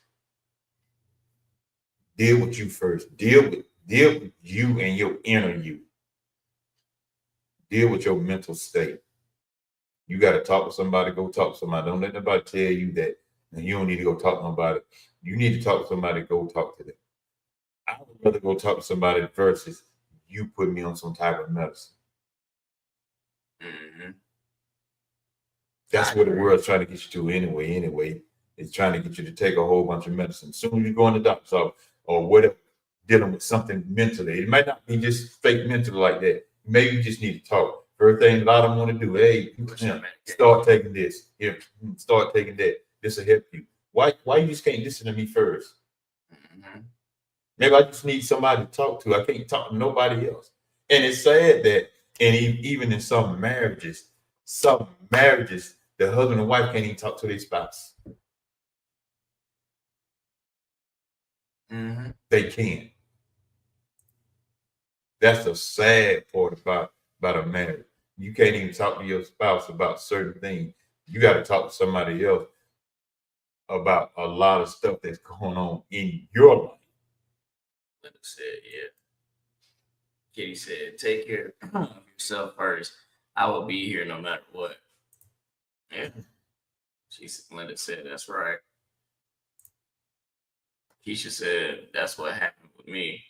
Deal with you first. Deal with you and your inner you. Deal with your mental state. You got to talk to somebody, go talk to somebody. Don't let nobody tell you that you don't need to go talk to nobody. You need to talk to somebody, go talk to them. I would rather go talk to somebody versus you put me on some type of medicine. Mm-hmm. That's what the world's trying to get you to anyway. Anyway, it's trying to get you to take a whole bunch of medicine. As soon as you go in the doctor's office or whatever, dealing with something mentally, it might not be just fake mental like that. Maybe you just need to talk. First thing a lot of them want to do, hey, start taking this. Here, start taking that. This will help you. Why you just can't listen to me first? Mm-hmm. Maybe I just need somebody to talk to. I can't talk to nobody else. And it's sad that, and even in some marriages, the husband and wife can't even talk to their spouse. Mm-hmm. They can't. That's the sad part about a marriage. You can't even talk to your spouse about certain things. You got to talk to somebody else about a lot of stuff that's going on in your life. Linda said, yeah. Kitty said, take care of yourself first. I will be here no matter what. Yeah. Linda said, that's right. Keisha said, that's what happened with me.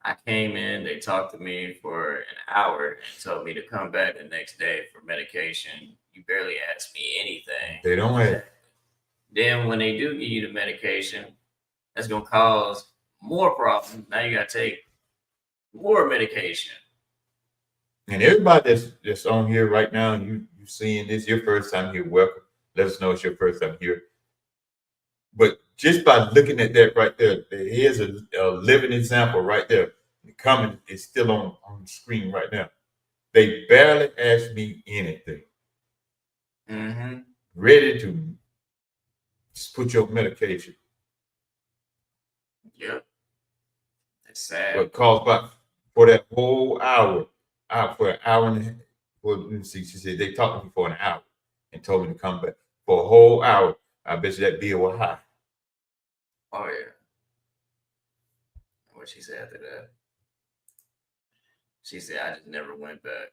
I came in, they talked to me for an hour and told me to come back the next day for medication. You barely asked me anything. They don't have. Then when they do give you the medication, that's going to cause more problems. Now you got to take more medication. And everybody that's on here right now, you seeing this, your first time here, welcome. Let us know it's your first time here. But just by looking at that right there, here's a living example right there. The comment is still on the screen right now. They barely asked me anything. Mm-hmm. Ready to just put your medication. Yep. That's sad. But caused by for that whole hour, for an hour and a half. Well, let me see. She said they talked to me for an hour and told me to come back for a whole hour. I bet you that bill was high. Oh yeah. What she said after that? She said, I just never went back.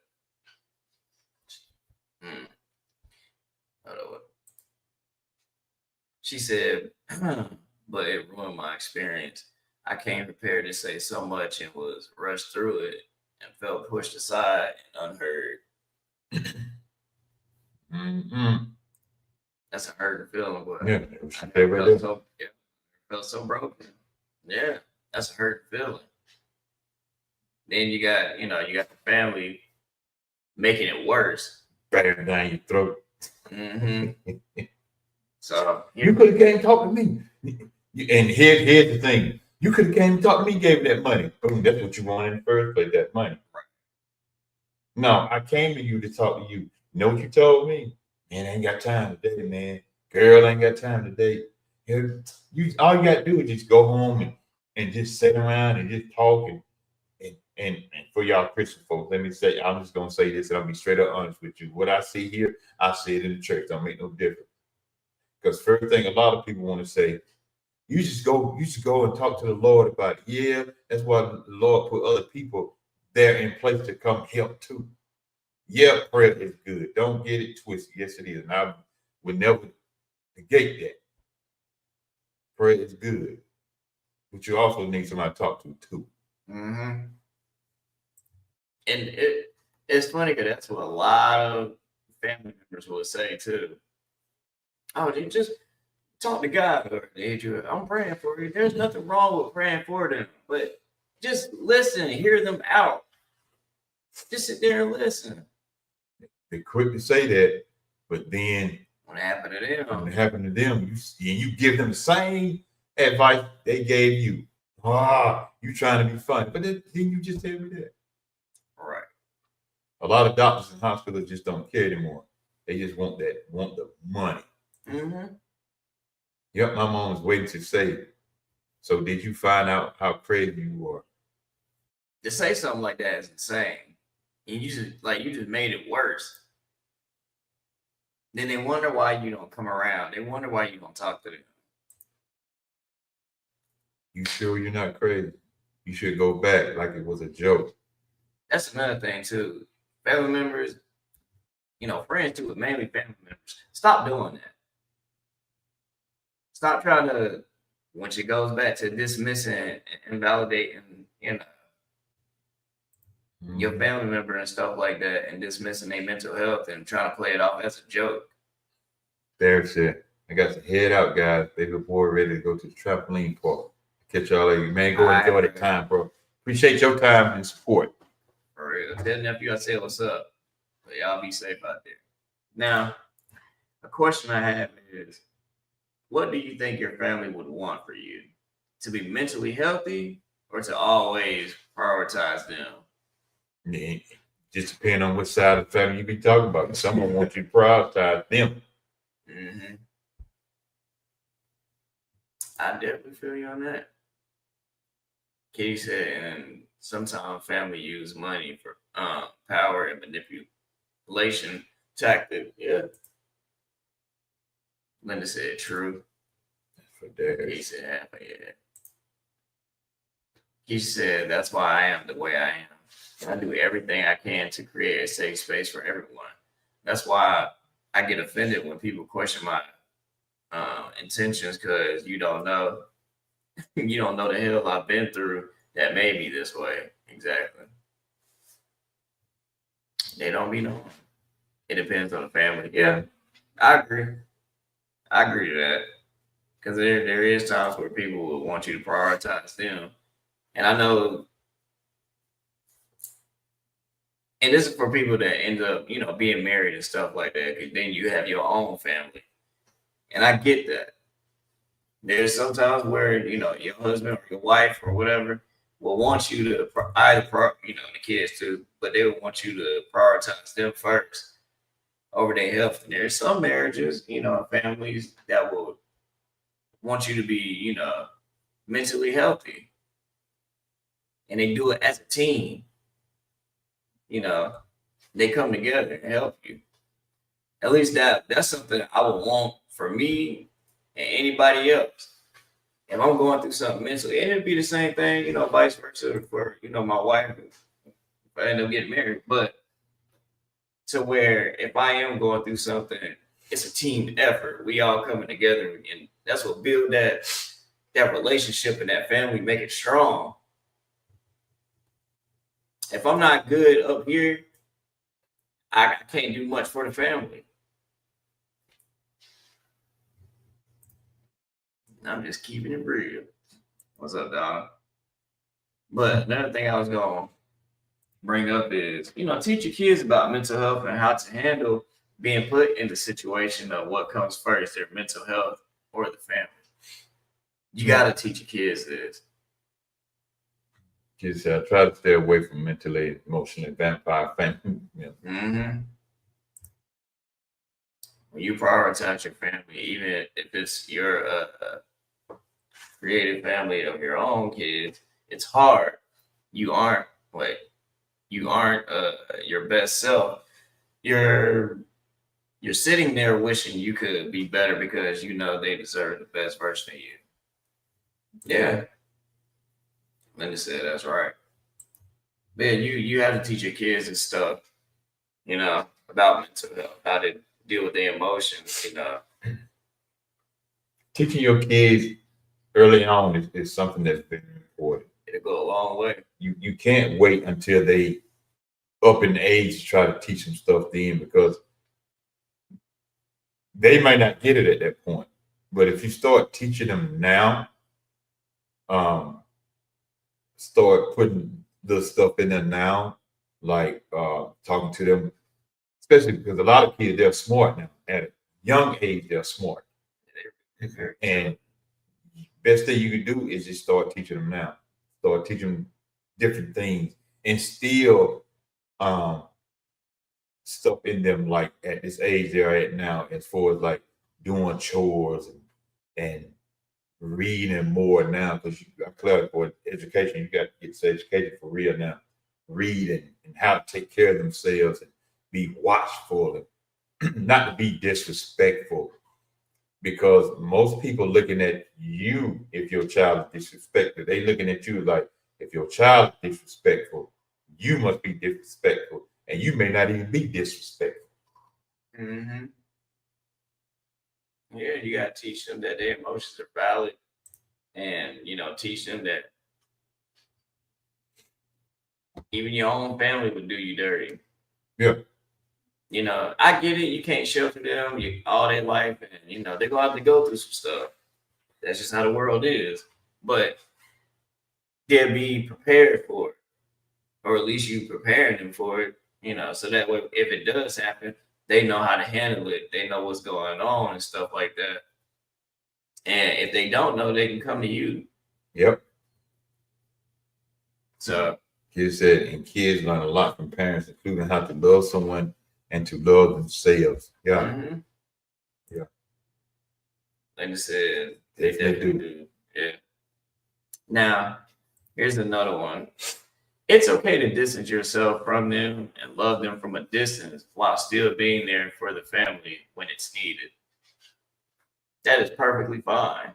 Hold on. She said, but it ruined my experience. I came prepared to say so much and was rushed through it and felt pushed aside and unheard. Mm-hmm. That's a hurting feeling, but Yeah, felt so broken. Yeah, that's a hurting feeling. Then you got the family making it worse. Better down your throat. Mm-hmm. So you could have came and talked to me. And here's the thing. You could have came and talked to me, gave that money. Boom, that's what you wanted in the first place, that money. Right. No, I came to you to talk to you. You know what you told me? Man, I ain't got time today, man. Girl, I ain't got time today. All you got to do is just go home and just sit around and just talk and for y'all Christian folks, let me say, I'm just gonna say this and I'll be straight up honest with you. What I see here, I see it in the church. Don't make no difference. Because first thing a lot of people want to say, you should go and talk to the Lord about it. Yeah, that's why the Lord put other people there in place to come help too. Yeah, prayer is good. Don't get it twisted. Yes, it is. And I would never negate that. Prayer is good. But you also need somebody to talk to too. Mm-hmm. And it's funny because that's what a lot of family members will say too. Oh, you just talk to God, or I'm praying for you. There's nothing wrong with praying for them, but just listen, hear them out. Just sit there and listen. They're quick to say that, but then when it happened to them, you give them the same advice they gave you. You trying to be funny, but then you just tell me that. Right. A lot of doctors and hospitals just don't care anymore. They just want the money. Mm-hmm. Yep, my mom was waiting to say, so did you find out how crazy you were? To say something like that is insane. And you just made it worse. Then they wonder why you don't come around. They wonder why you don't talk to them. You sure you're not crazy? You should go back like it was a joke. That's another thing too. Family members, friends too, but mainly family members. Stop doing that. Stop trying to Once it goes back to dismissing and invalidating, your family member and stuff like that, and dismissing their mental health and trying to play it off as a joke. There's it. I got to head out, guys. Baby boy ready to go to the trampoline park. Catch y'all later. Man, go enjoy the time, bro. Appreciate your time and support. For real. Tell nephew I say what's up. But y'all be safe out there. Now, a question I have is, what do you think your family would want for you? To be mentally healthy or to always prioritize them? Yeah, just depending on which side of the family you be talking about. Someone wants you to prioritize them. Mm-hmm. I definitely feel you on that. Katie said, and sometimes family use money for power and manipulation tactic. Yeah. Linda said, true. For that. Katie said, yeah. He said, that's why I am the way I am. I do everything I can to create a safe space for everyone. That's why I get offended when people question my intentions, because you don't know. You don't know the hell I've been through that made me this way. Exactly. They don't be knowing. It depends on the family. Yeah, I agree. I agree to that. Because there is times where people will want you to prioritize them. And I know, and this is for people that end up, being married and stuff like that. 'Cause then you have your own family. And I get that. There's sometimes where, your husband or your wife or whatever will want you to the kids too, but they will want you to prioritize them first over their health. And there's some marriages, families that will want you to be, mentally healthy. And they do it as a team. They come together and help you. At least that's something I would want for me and anybody else. If I'm going through something mentally, and it'd be the same thing, vice versa for, my wife if I end up getting married. But to where if I am going through something, it's a team effort. We all coming together, and that's what build that relationship and that family, make it strong. If I'm not good up here, I can't do much for the family. I'm just keeping it real. What's up, Donna? But another thing I was going to bring up is, teach your kids about mental health and how to handle being put in the situation of what comes first, their mental health or the family. You got to teach your kids this. Just try to stay away from mentally, emotionally vampire family. Mm-hmm. When you prioritize your family, even if it's your creative family of your own kids, it's hard. You aren't your best self. You're sitting there wishing you could be better because they deserve the best version of you. Yeah. Linda said that's right. Man, you have to teach your kids this stuff, about mental health, how to deal with their emotions, Teaching your kids early on is something that's very important. It'll go a long way. You can't wait until they up in age to try to teach them stuff then, because they might not get it at that point. But if you start teaching them now, start putting the stuff in there now, like talking to them, especially because a lot of kids, they're smart now. At a young age, they're smart. And best thing you can do is just start teaching them now. Start teaching them different things, and still stuff in them, like at this age they're at now, as far as like doing chores and reading more now, because you got clear for education. You got to get this education for real now. Reading and how to take care of themselves and be watchful and not to be disrespectful. Because most people looking at you, if your child is disrespectful, they looking at you like, if your child is disrespectful, you must be disrespectful, and you may not even be disrespectful. Mm-hmm. Yeah, you gotta teach them that their emotions are valid. and teach them that even your own family would do you dirty. Yeah. I get it. You can't shelter them all their life, and they're gonna have to go through some stuff. That's just how the world is. But they'll be prepared for it, or at least you preparing them for it. So that way, if it does happen, they know how to handle it. They know what's going on and stuff like that. And if they don't know, they can come to you. Yep. So Kids said, and kids learn a lot from parents, including how to love someone and to love themselves. Yeah. mm-hmm. Yeah. Like I said, they Definitely definitely do. Yeah. Now, here's another one. It's okay to distance yourself from them and love them from a distance while still being there for the family when it's needed. That is perfectly fine.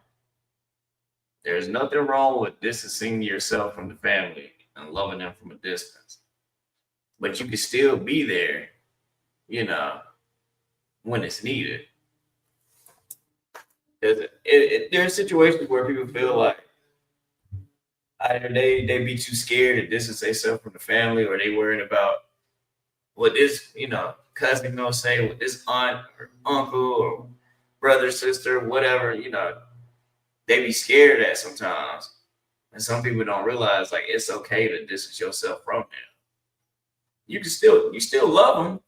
There's nothing wrong with distancing yourself from the family and loving them from a distance. But you can still be there, when it's needed. There's situations where people feel like either they be too scared to distance themselves from the family, or they worried about what this cousin gonna say, what this aunt or uncle or brother, sister, whatever. They be scared of that sometimes, and some people don't realize like it's okay to distance yourself from them. You still love them.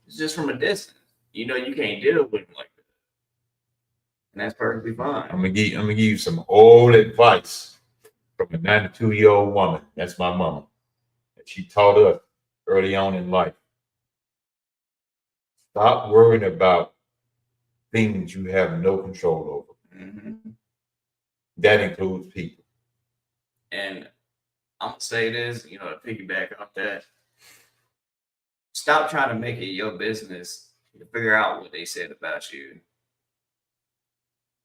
It's just from a distance. You can't deal with them like that, and that's perfectly fine. I'm gonna give you some old advice from a 92-year-old woman. That's my mama. And she taught us early on in life. Stop worrying about things you have no control over. Mm-hmm. That includes people. And I'm gonna say this, to piggyback off that. Stop trying to make it your business to figure out what they said about you.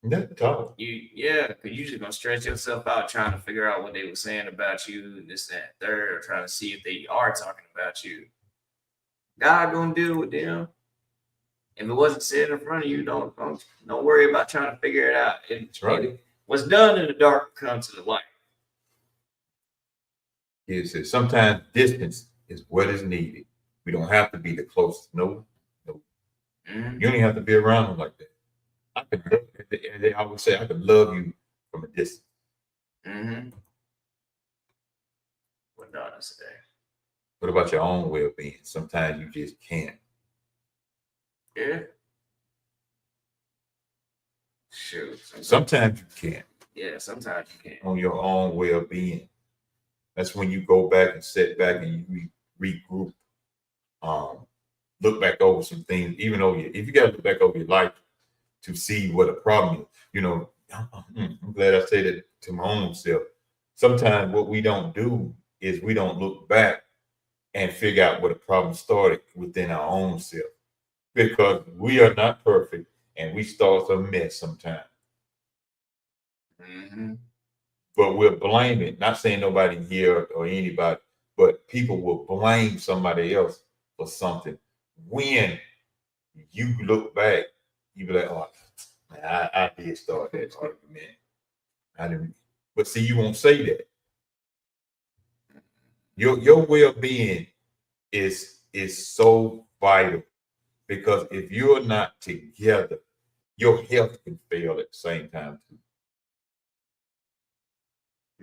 That's tough. Because you just gonna stress yourself out trying to figure out what they were saying about you, and this, that, third, or trying to see if they are talking about you. God gonna deal with them. If it wasn't said in front of you, don't worry about trying to figure it out. That's right. What's done in the dark comes to the light. It says sometimes distance is what is needed. We don't have to be the closest. No. Mm-hmm. You don't even have to be around them like that. I could love, as they always say, I could love you from a distance. Mm-hmm. What did I say? What about your own well-being? Sometimes you just can't. Yeah. Shoot. Sometimes you can't. Yeah, sometimes you can't. On your own well-being. That's when you go back and sit back and you regroup. Look back over some things, even though if you got to look back over your life to see what a problem is, I'm glad I said it to my own self. Sometimes what we don't do is we don't look back and figure out what a problem started within our own self, because we are not perfect and we start a mess sometimes. Mm-hmm. But we'll blame it. Not saying nobody here or anybody, but people will blame somebody else for something. When you look back, you be like, "Oh, man, I did start that argument. I didn't." But see, you won't say that. Your well-being is so vital, because if you're not together, your health can fail at the same time too.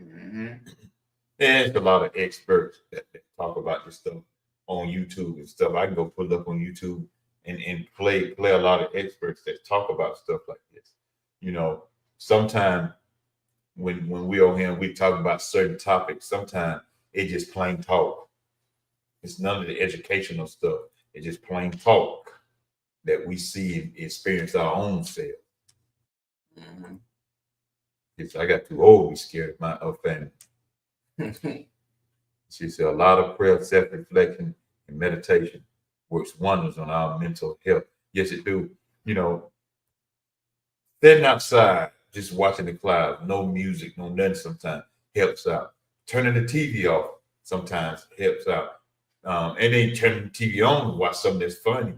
Mm-hmm. There's a lot of experts that talk about this stuff on YouTube and stuff. I can go put it up on YouTube and play a lot of experts that talk about stuff like this. Sometimes when we on here and we talk about certain topics, sometimes it's just plain talk. It's none of the educational stuff. It's just plain talk that we see and experience our own self. Mm-hmm. I got too old to be scared of my family. She said a lot of prayer, self-reflection, and meditation works wonders on our mental health. Yes, it do. Sitting outside, just watching the clouds, no music, no nothing, sometimes helps out. Turning the TV off sometimes helps out. And then turning the TV on and watch something that's funny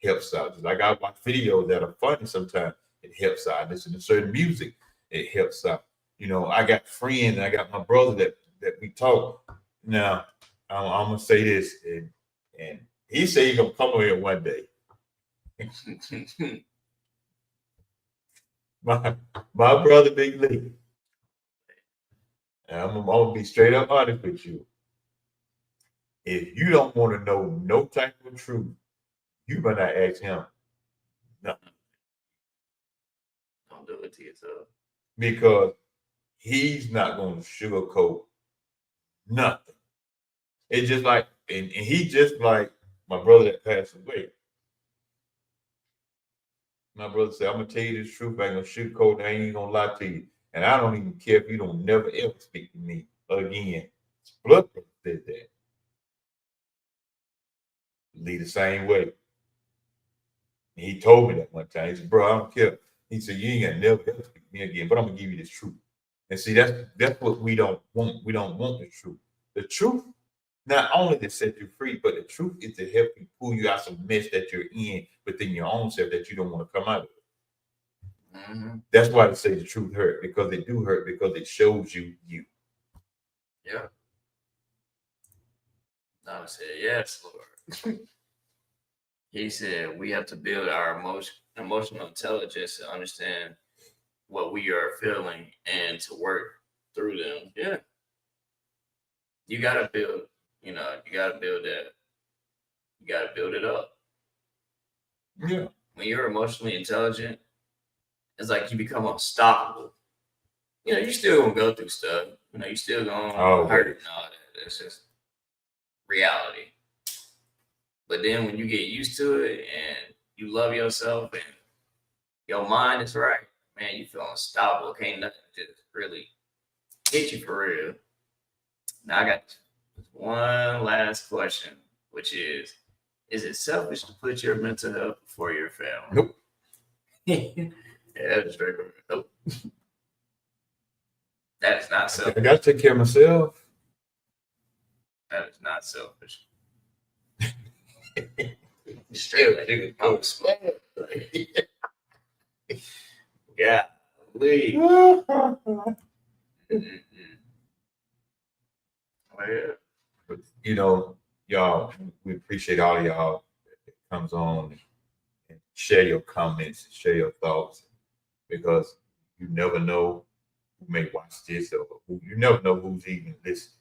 helps out. Just like I watch videos that are funny sometimes, it helps out. I listen to certain music, it helps out. You know, I got friends and I got my brother that we talk. Now, I'm gonna say this, and he said he gonna come over here one day. My my brother Big Lee. And I'm gonna be straight up honest with you. If you don't want to know no type of truth, you better not ask him nothing Don't do it to yourself. because he's not gonna sugarcoat nothing. It's just like, and he just like my brother that passed away. My brother said, I'm gonna tell you the truth, I ain't gonna sugarcoat, I ain't gonna lie to you. And I don't even care if you don't never ever speak to me again. Blood brother said that. Lead the same way. And he told me that one time. He said, bro, I don't care. He said, you ain't gonna never ever speak to me again, but I'm gonna give you this truth. And see, that's what we don't want. We don't want the truth. The truth, not only to set you free, but the truth is to help you pull you out some mess that you're in within your own self that you don't want to come out of. Mm-hmm. That's why they say the truth hurt, because it do hurt, because it shows you you. Yeah. I said, yes, Lord. He said we have to build our emotional intelligence to understand what we are feeling and to work through them. Yeah. You gotta build, you gotta build that. You gotta build it up. Yeah. When you're emotionally intelligent, it's like you become unstoppable. You still gonna go through stuff. You still gonna hurt and all that. That's just reality. But then when you get used to it and you love yourself and your mind is right, man, you feel unstoppable. Can't nothing just really hit you for real. Now I got one last question, which is it selfish to put your mental health before your family? Nope. Yeah, that's straight. Nope. That is not selfish. I got to take care of myself. That is not selfish. Straight like I'm smoke. Yeah. Leave. But, y'all, we appreciate all of y'all that comes on and share your comments, share your thoughts, because you never know who may watch this or you never know who's even listening.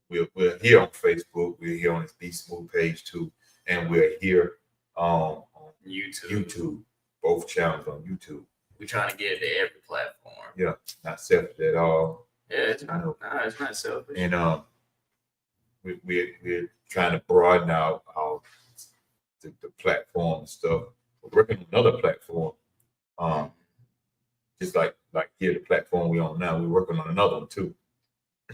We're here on Facebook, we're here on this Be Smooth page too, and we're here on YouTube, both channels on YouTube. We're trying to get it to every platform. Yeah, not selfish at all. Yeah, it's not. It's not selfish. And we're trying to broaden out the platform and stuff. We're working on another platform. Just like here, the platform we're on now, we're working on another one too.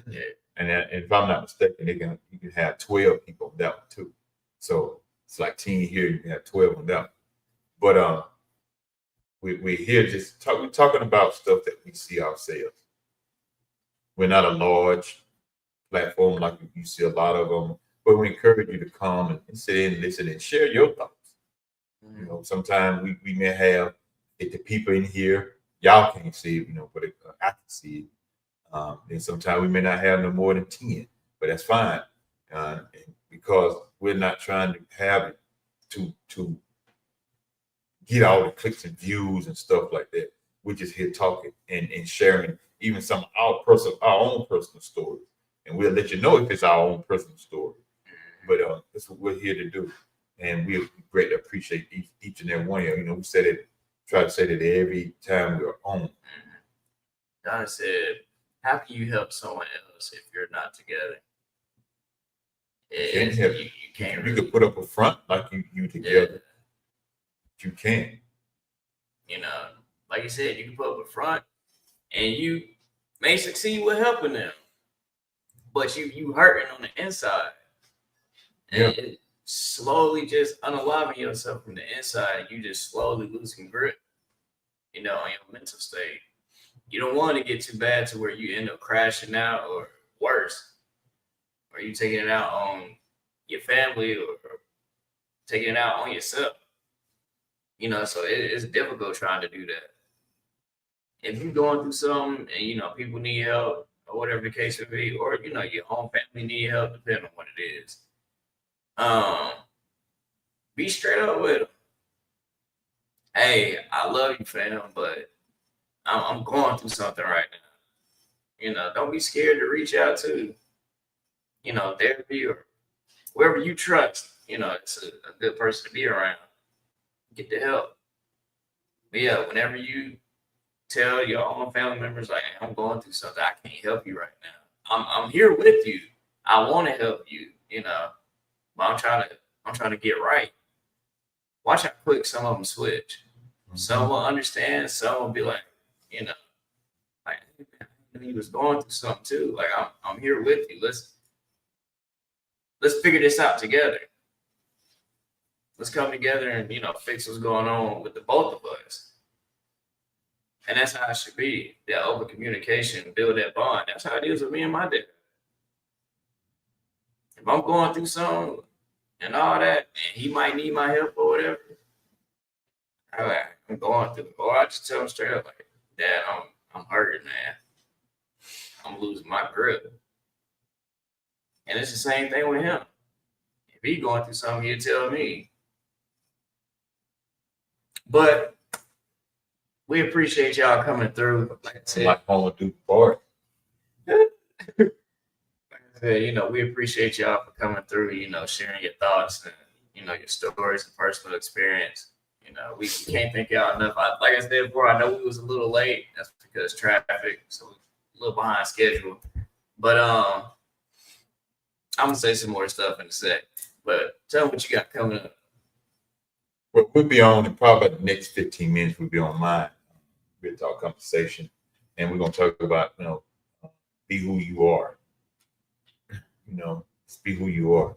Yeah. And if I'm not mistaken, you can have 12 people on that one too. So it's like 10 here, you can have 12 on that one. But we're here we're talking about stuff that we see ourselves. We're not a large platform like you see a lot of them, but we encourage you to come and sit in, listen, and share your thoughts. Mm-hmm. Sometimes we may have the people in here, y'all can't see it, but I can see it. And sometimes we may not have no more than 10, but that's fine. Because we're not trying to have it to get all the clicks and views and stuff like that. We're just here talking and sharing even some of our own personal stories. And we'll let you know if it's our own personal story. But that's what we're here to do. And we greatly appreciate each and every one of you. We try to say that every time we're on. Donna said, how can you help someone else if you're not together? You can't. You could put up a front like you together. Yeah. You can. Like you said, you can put up a front and you may succeed with helping them. But you hurting on the inside. And it slowly just unaliving yourself from the inside. You just slowly losing grip, on your mental state. You don't want to get too bad to where you end up crashing out, or worse, or you taking it out on your family or taking it out on yourself. So it's difficult trying to do that. if you're going through something and people need help or whatever the case may be, or your own family need help, depending on what it is. Be straight up with them. Hey, I love you, fam, but I'm going through something right now. Don't be scared to reach out to, therapy or whoever you trust. It's a good person to be around. Get the help. But yeah, whenever you tell your own family members, like, hey, I'm going through something, I can't help you right now. I'm here with you. I want to help you, but I'm trying to get right. Watch how quick some of them switch. Some will understand, some will be like, you know, like he was going through something too. Like I'm here with you. Let's figure this out together. Let's come together and fix what's going on with the both of us. And that's how it should be. That open communication, build that bond. That's how it is with me and my dad. If I'm going through something and all that, and he might need my help or whatever, I'm going through it. Or I just tell him straight up, like, Dad, I'm hurting, man. I'm losing my grip. And it's the same thing with him. If he going through something, he'll tell me. But we appreciate y'all coming through. Like I said, like home do part. like I said, we appreciate y'all for coming through, sharing your thoughts and, your stories and personal experience. We can't thank y'all enough. Like I said before, I know we was a little late. That's because traffic, so we're a little behind schedule. But I'm gonna say some more stuff in a sec. But tell me what you got coming up. Well, we'll be on in probably about the next 15 minutes. We'll be online. We'll talk conversation, and we're gonna talk about be who you are. Just be who you are.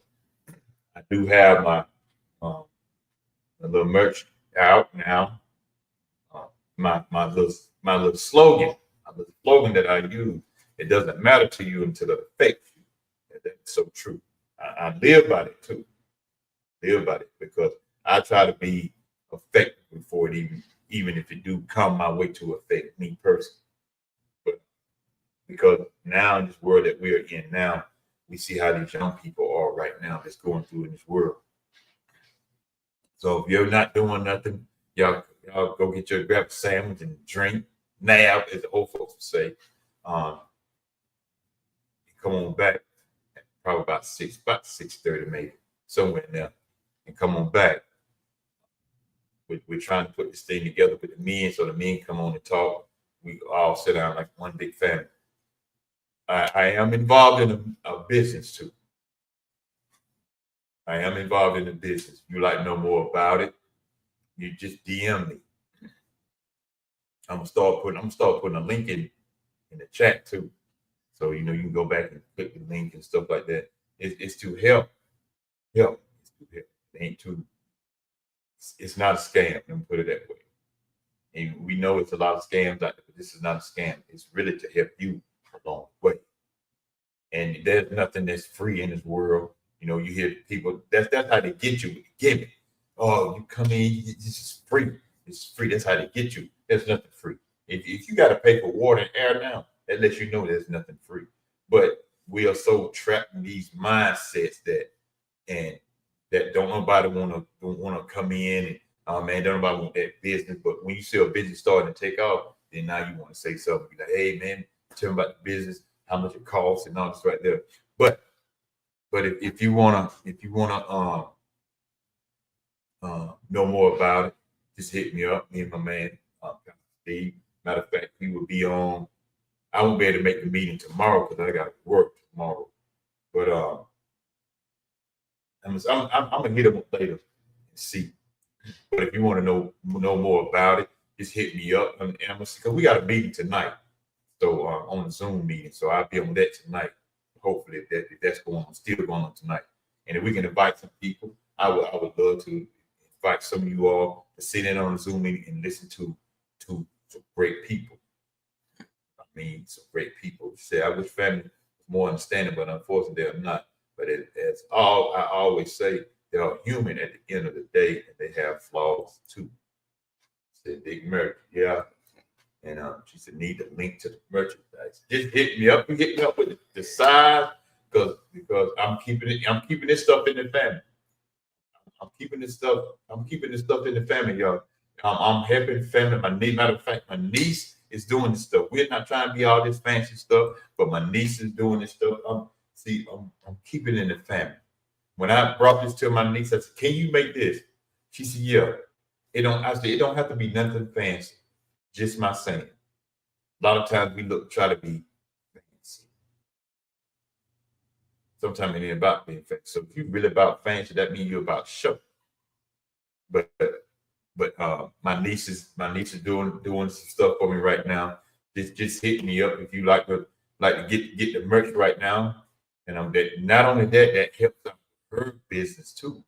I do have my a little merch out now. My little slogan, that I use. It doesn't matter to you until it affects you. And that's so true. I live by it too. Live by it because I try to be effective before it even if it do come my way to affect me personally. But because now in this world that we are in now, we see how these young people are right now that's going through in this world. So if you're not doing nothing, y'all go get your grab a sandwich and drink, nap, as the old folks would say. Come on back, probably about 6:30 maybe, somewhere in there, and come on back. We're trying to put this thing together with the men, so the men come on and talk. We all sit down like one big family. I am involved in a business too. I am involved in the business. You like to know more about it? You just DM me. I'm gonna start putting a link in the chat too, so you can go back and click the link and stuff like that. It's to help. It's to help. It ain't too. It's not a scam. Let me put it that way. And we know it's a lot of scams out there, but this is not a scam. It's really to help you along the way. And there's nothing that's free in this world. You hear people. That's how they get you. Give it. Oh, you come in. This is free. It's free. That's how they get you. There's nothing free. If you got to pay for water and air now, that lets you know there's nothing free. But we are so trapped in these mindsets that don't nobody want to come in and man, don't nobody want that business. But when you see a business starting to take off, then now you want to say something. Be like, hey man, tell me about the business, how much it costs, and all this right there. But if you wanna know more about it, just hit me up. Me and my man Steve. Matter of fact, we will be on. I won't be able to make the meeting tomorrow because I got to work tomorrow. But I'm gonna hit him up later and see. But if you want to know more about it, just hit me up. And because we got a meeting tonight, so on a Zoom meeting, so I'll be on that tonight. Hopefully, if that's still going on tonight, and if we can invite some people, I would love to invite some of you all to sit in on a Zoom meeting and listen to some great people. I mean, some great people. Say I wish family was more understanding, but unfortunately, they're not. But as I always say, they are human at the end of the day, and they have flaws too. Said Dick Merrick, yeah. And she said, need the link to the merchandise. Just hit me up with the size because I'm keeping this stuff in the family. I'm keeping this stuff in the family, y'all. I'm helping family. Matter of fact, my niece is doing this stuff. We're not trying to be all this fancy stuff, but my niece is doing this stuff. I'm keeping it in the family. When I brought this to my niece, I said, "Can you make this?" She said, "Yeah." I said, "It don't have to be nothing fancy. Just my saying." A lot of times we try to be fancy. Sometimes it ain't about being fancy. So if you're really about fancy, that means you're about show. But my niece is doing some stuff for me right now. Just hit me up if you like to get the merch right now. And not only that helps out her business too.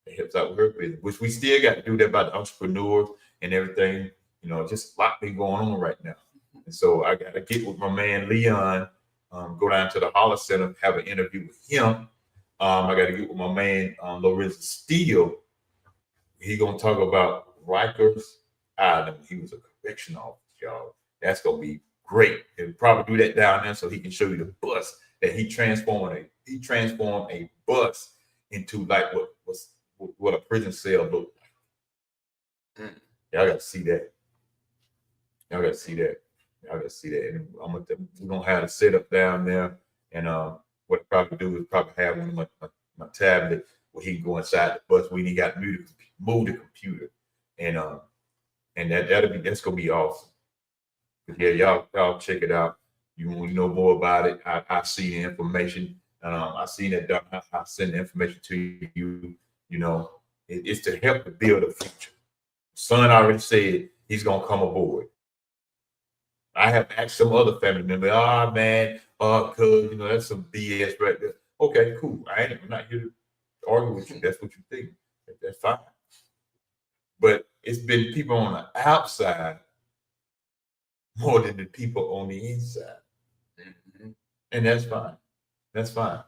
It helps out with her business, which we still got to do that about the entrepreneurs and everything. Just a lot been going on right now. And so I got to get with my man Leon, go down to the Holler Center, have an interview with him. I got to get with my man Lorenzo Steele. He gonna talk about Rikers Island. He was a correction officer, y'all. That's gonna be great. He'll probably do that down there so he can show you the bus that he transformed a bus into like what a prison cell looked like. Y'all gotta see that. And we're gonna have a setup down there. And what I probably do is probably have one of my tablet where he can go inside the bus when he got to move the computer. And that's gonna be awesome. But yeah, y'all check it out. You want to know more about it? I see the information. I see that I send the information to you. It's to help to build a future. Son already said he's gonna come aboard. I have asked some other family members, man, cause that's some BS right there. Okay, cool. I'm not here to argue with you. That's what you think. That's fine. But it's been people on the outside more than the people on the inside. Mm-hmm. And that's fine. That's fine.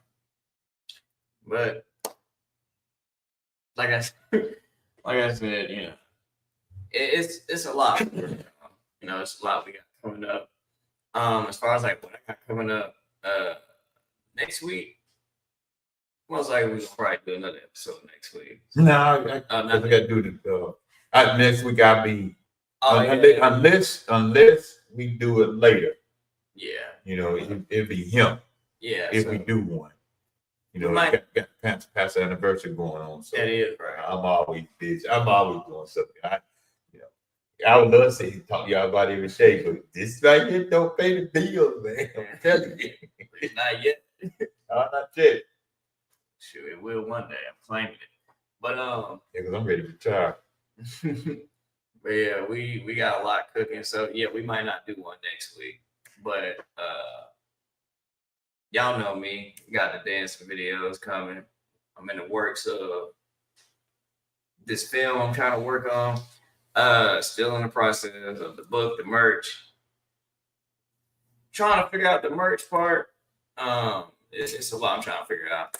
But like I said, it's a lot. It's a lot we got coming up. As far as like what I got coming up next week, most likely we'll probably do another episode next week. No, I got to do the next week. I'll be unless we do it later. Yeah, it'll be him. Yeah, if we do one. Got past the anniversary going on. So that is right. I'm always busy. I'm always doing something. I would love to say talk to y'all about every day, but this right here don't pay the bills, man. I'm telling you. Not yet. Not yet. Sure, it will one day. I'm claiming it. But because I'm ready to retire. But yeah, we got a lot cooking. So yeah, we might not do one next week. But y'all know me. Got the dancing videos coming. I'm in the works of this film I'm trying to work on. Still in the process of the book, the merch. Trying to figure out the merch part. It's a lot I'm trying to figure out.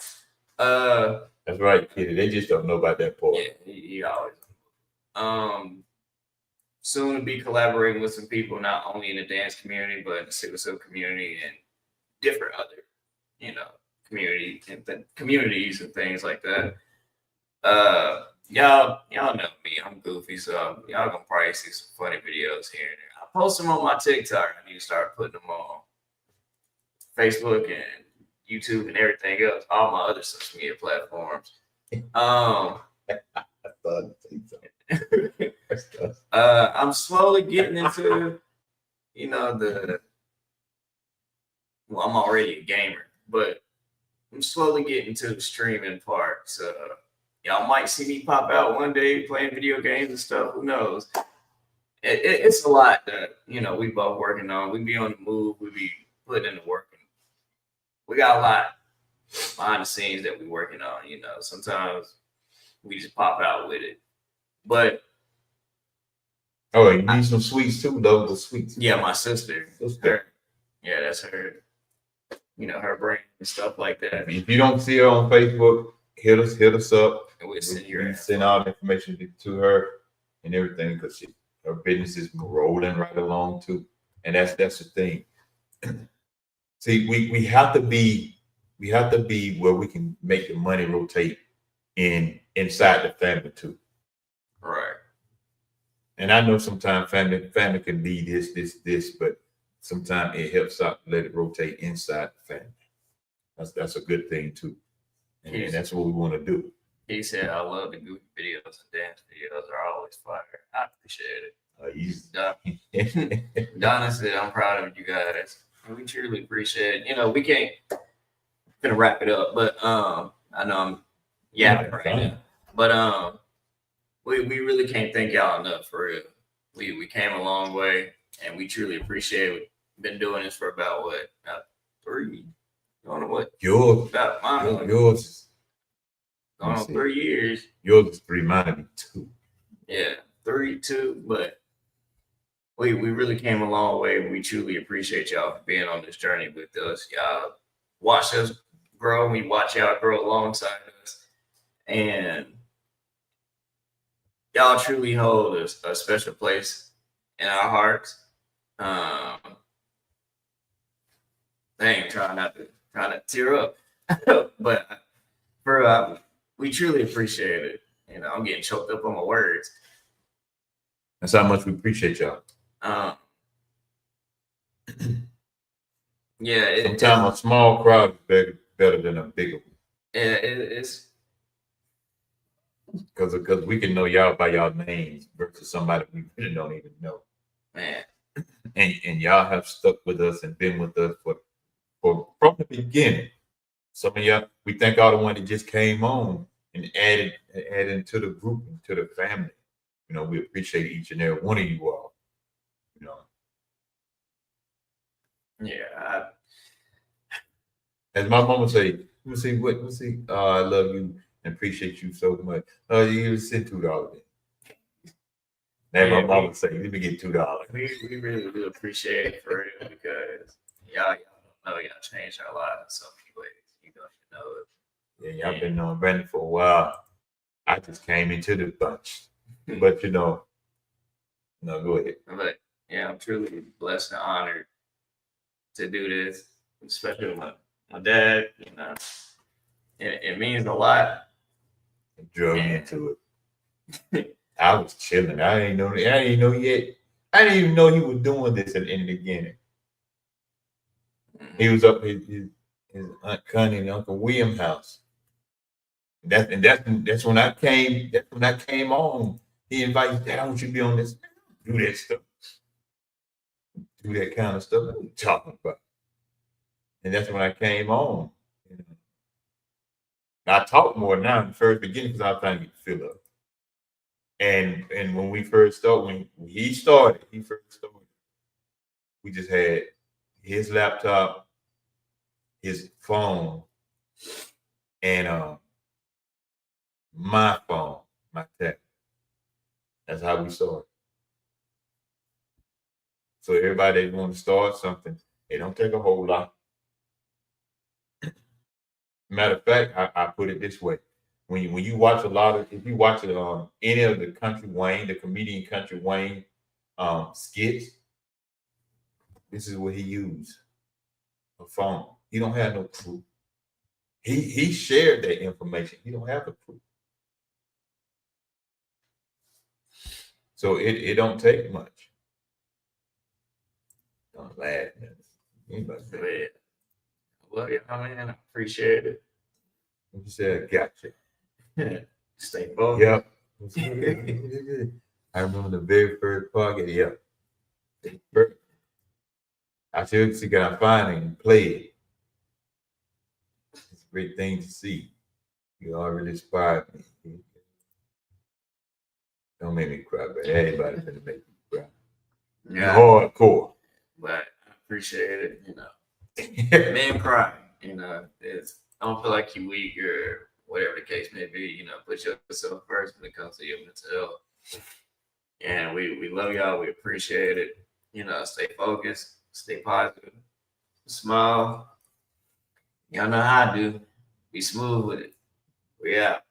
That's right, kid. They just don't know about that part. Yeah, he always. Soon to be collaborating with some people, not only in the dance community, but in the sickle cell community and different other, communities and things like that. Y'all know me. I'm goofy, so y'all gonna probably see some funny videos here and there. I post them on my TikTok. I need to start putting them on Facebook and YouTube and everything else, all my other social media platforms. I'm slowly getting into, I'm already a gamer, but I'm slowly getting to the streaming part. So y'all might see me pop out one day playing video games and stuff. Who knows? It's a lot that, we both working on. We be on the move. We be putting in the work. We got a lot behind the scenes that we working on. Sometimes we just pop out with it. But you need some sweets too, though. The sweets. Yeah, my sister. Yeah, that's her. Her brand and stuff like that. If you don't see her on Facebook, hit us up. And we'll send all the information to her and everything because our business is rolling right along too. And that's the thing. See, we have to be where we can make the money rotate inside the family too. Right. And I know sometimes family can be this, but sometimes it helps out to let it rotate inside the family. That's a good thing too. And that's what we want to do. He said, I love the goofy videos and dance videos are always fire. I appreciate it. Donna said, I'm proud of you guys. And we truly appreciate it. You know, we can't gonna wrap it up, but I know I'm yapping right now. But we really can't thank y'all enough for real. We came a long way and we truly appreciate it. We've been doing this for about what? About 3? Going on what? Yours Going on 3 years. Yours is 3, mine would be 2. Yeah, 3, 2, but we really came a long way. We truly appreciate y'all for being on this journey with us. Y'all watch us grow. We watch y'all grow alongside us. And y'all truly hold a special place in our hearts. Dang, trying not to tear up. But we truly appreciate it. You know, I'm getting choked up on my words. That's how much we appreciate y'all. Yeah. Sometimes a small crowd is better than a bigger one. Yeah, it's because we can know y'all by y'all names versus somebody we really don't even know. Man. And y'all have stuck with us and been with us from the beginning. Some of y'all, we thank all the one that just came on and added to the group and to the family. You know, we appreciate each and every one of you all. You know. Yeah. As my mama say, I love you and appreciate you so much. You send $2. Then my mama say, let me get $2. We really do appreciate it for real because y'all don't know y'all changed our lives in so many ways. You know it. Yeah, y'all been knowing Brandon for a while. I just came into the bunch. But no, go ahead. But yeah, I'm truly blessed and honored to do this, especially with my dad. You know, it means a lot. It drove me into it. I was chilling. I didn't know yet. I didn't even know he was doing this in the beginning. He was up his Aunt Connie and Uncle William's house. That's when I came. That's when I came on. He invited, Dad, I want you to be on this. Do that stuff. Do that kind of stuff. What are you talking about? And that's when I came on. You know. I talked more now in the first beginning because I was trying to get the fill up. And when we first started, when he first started, we just had his laptop, his phone, and my phone, my tablet. That's how we started. So everybody that want to start something, it don't take a whole lot. Matter of fact, I put it this way. When you watch if you watch any of the the comedian Country Wayne skits, this is what he used. A phone. He don't have no proof. He shared that information. He don't have the proof. So it don't take much. Don't laugh, man. Love you, man. I appreciate it. What you said, I got you. Stay focused. Yep. I remember the very first podcast. Yep. I should see can I find it and play it. It's a great thing to see. You already inspired me. Don't make me cry, but everybody's gonna make me cry. Yeah. You're hardcore. But I appreciate it, you know. Man cry, you know, I don't feel like you're weak or whatever the case may be, you know, put yourself first when it comes to your mental health. And we love y'all, we appreciate it. You know, stay focused, stay positive, smile. Y'all know how I do. Be smooth with it. We out.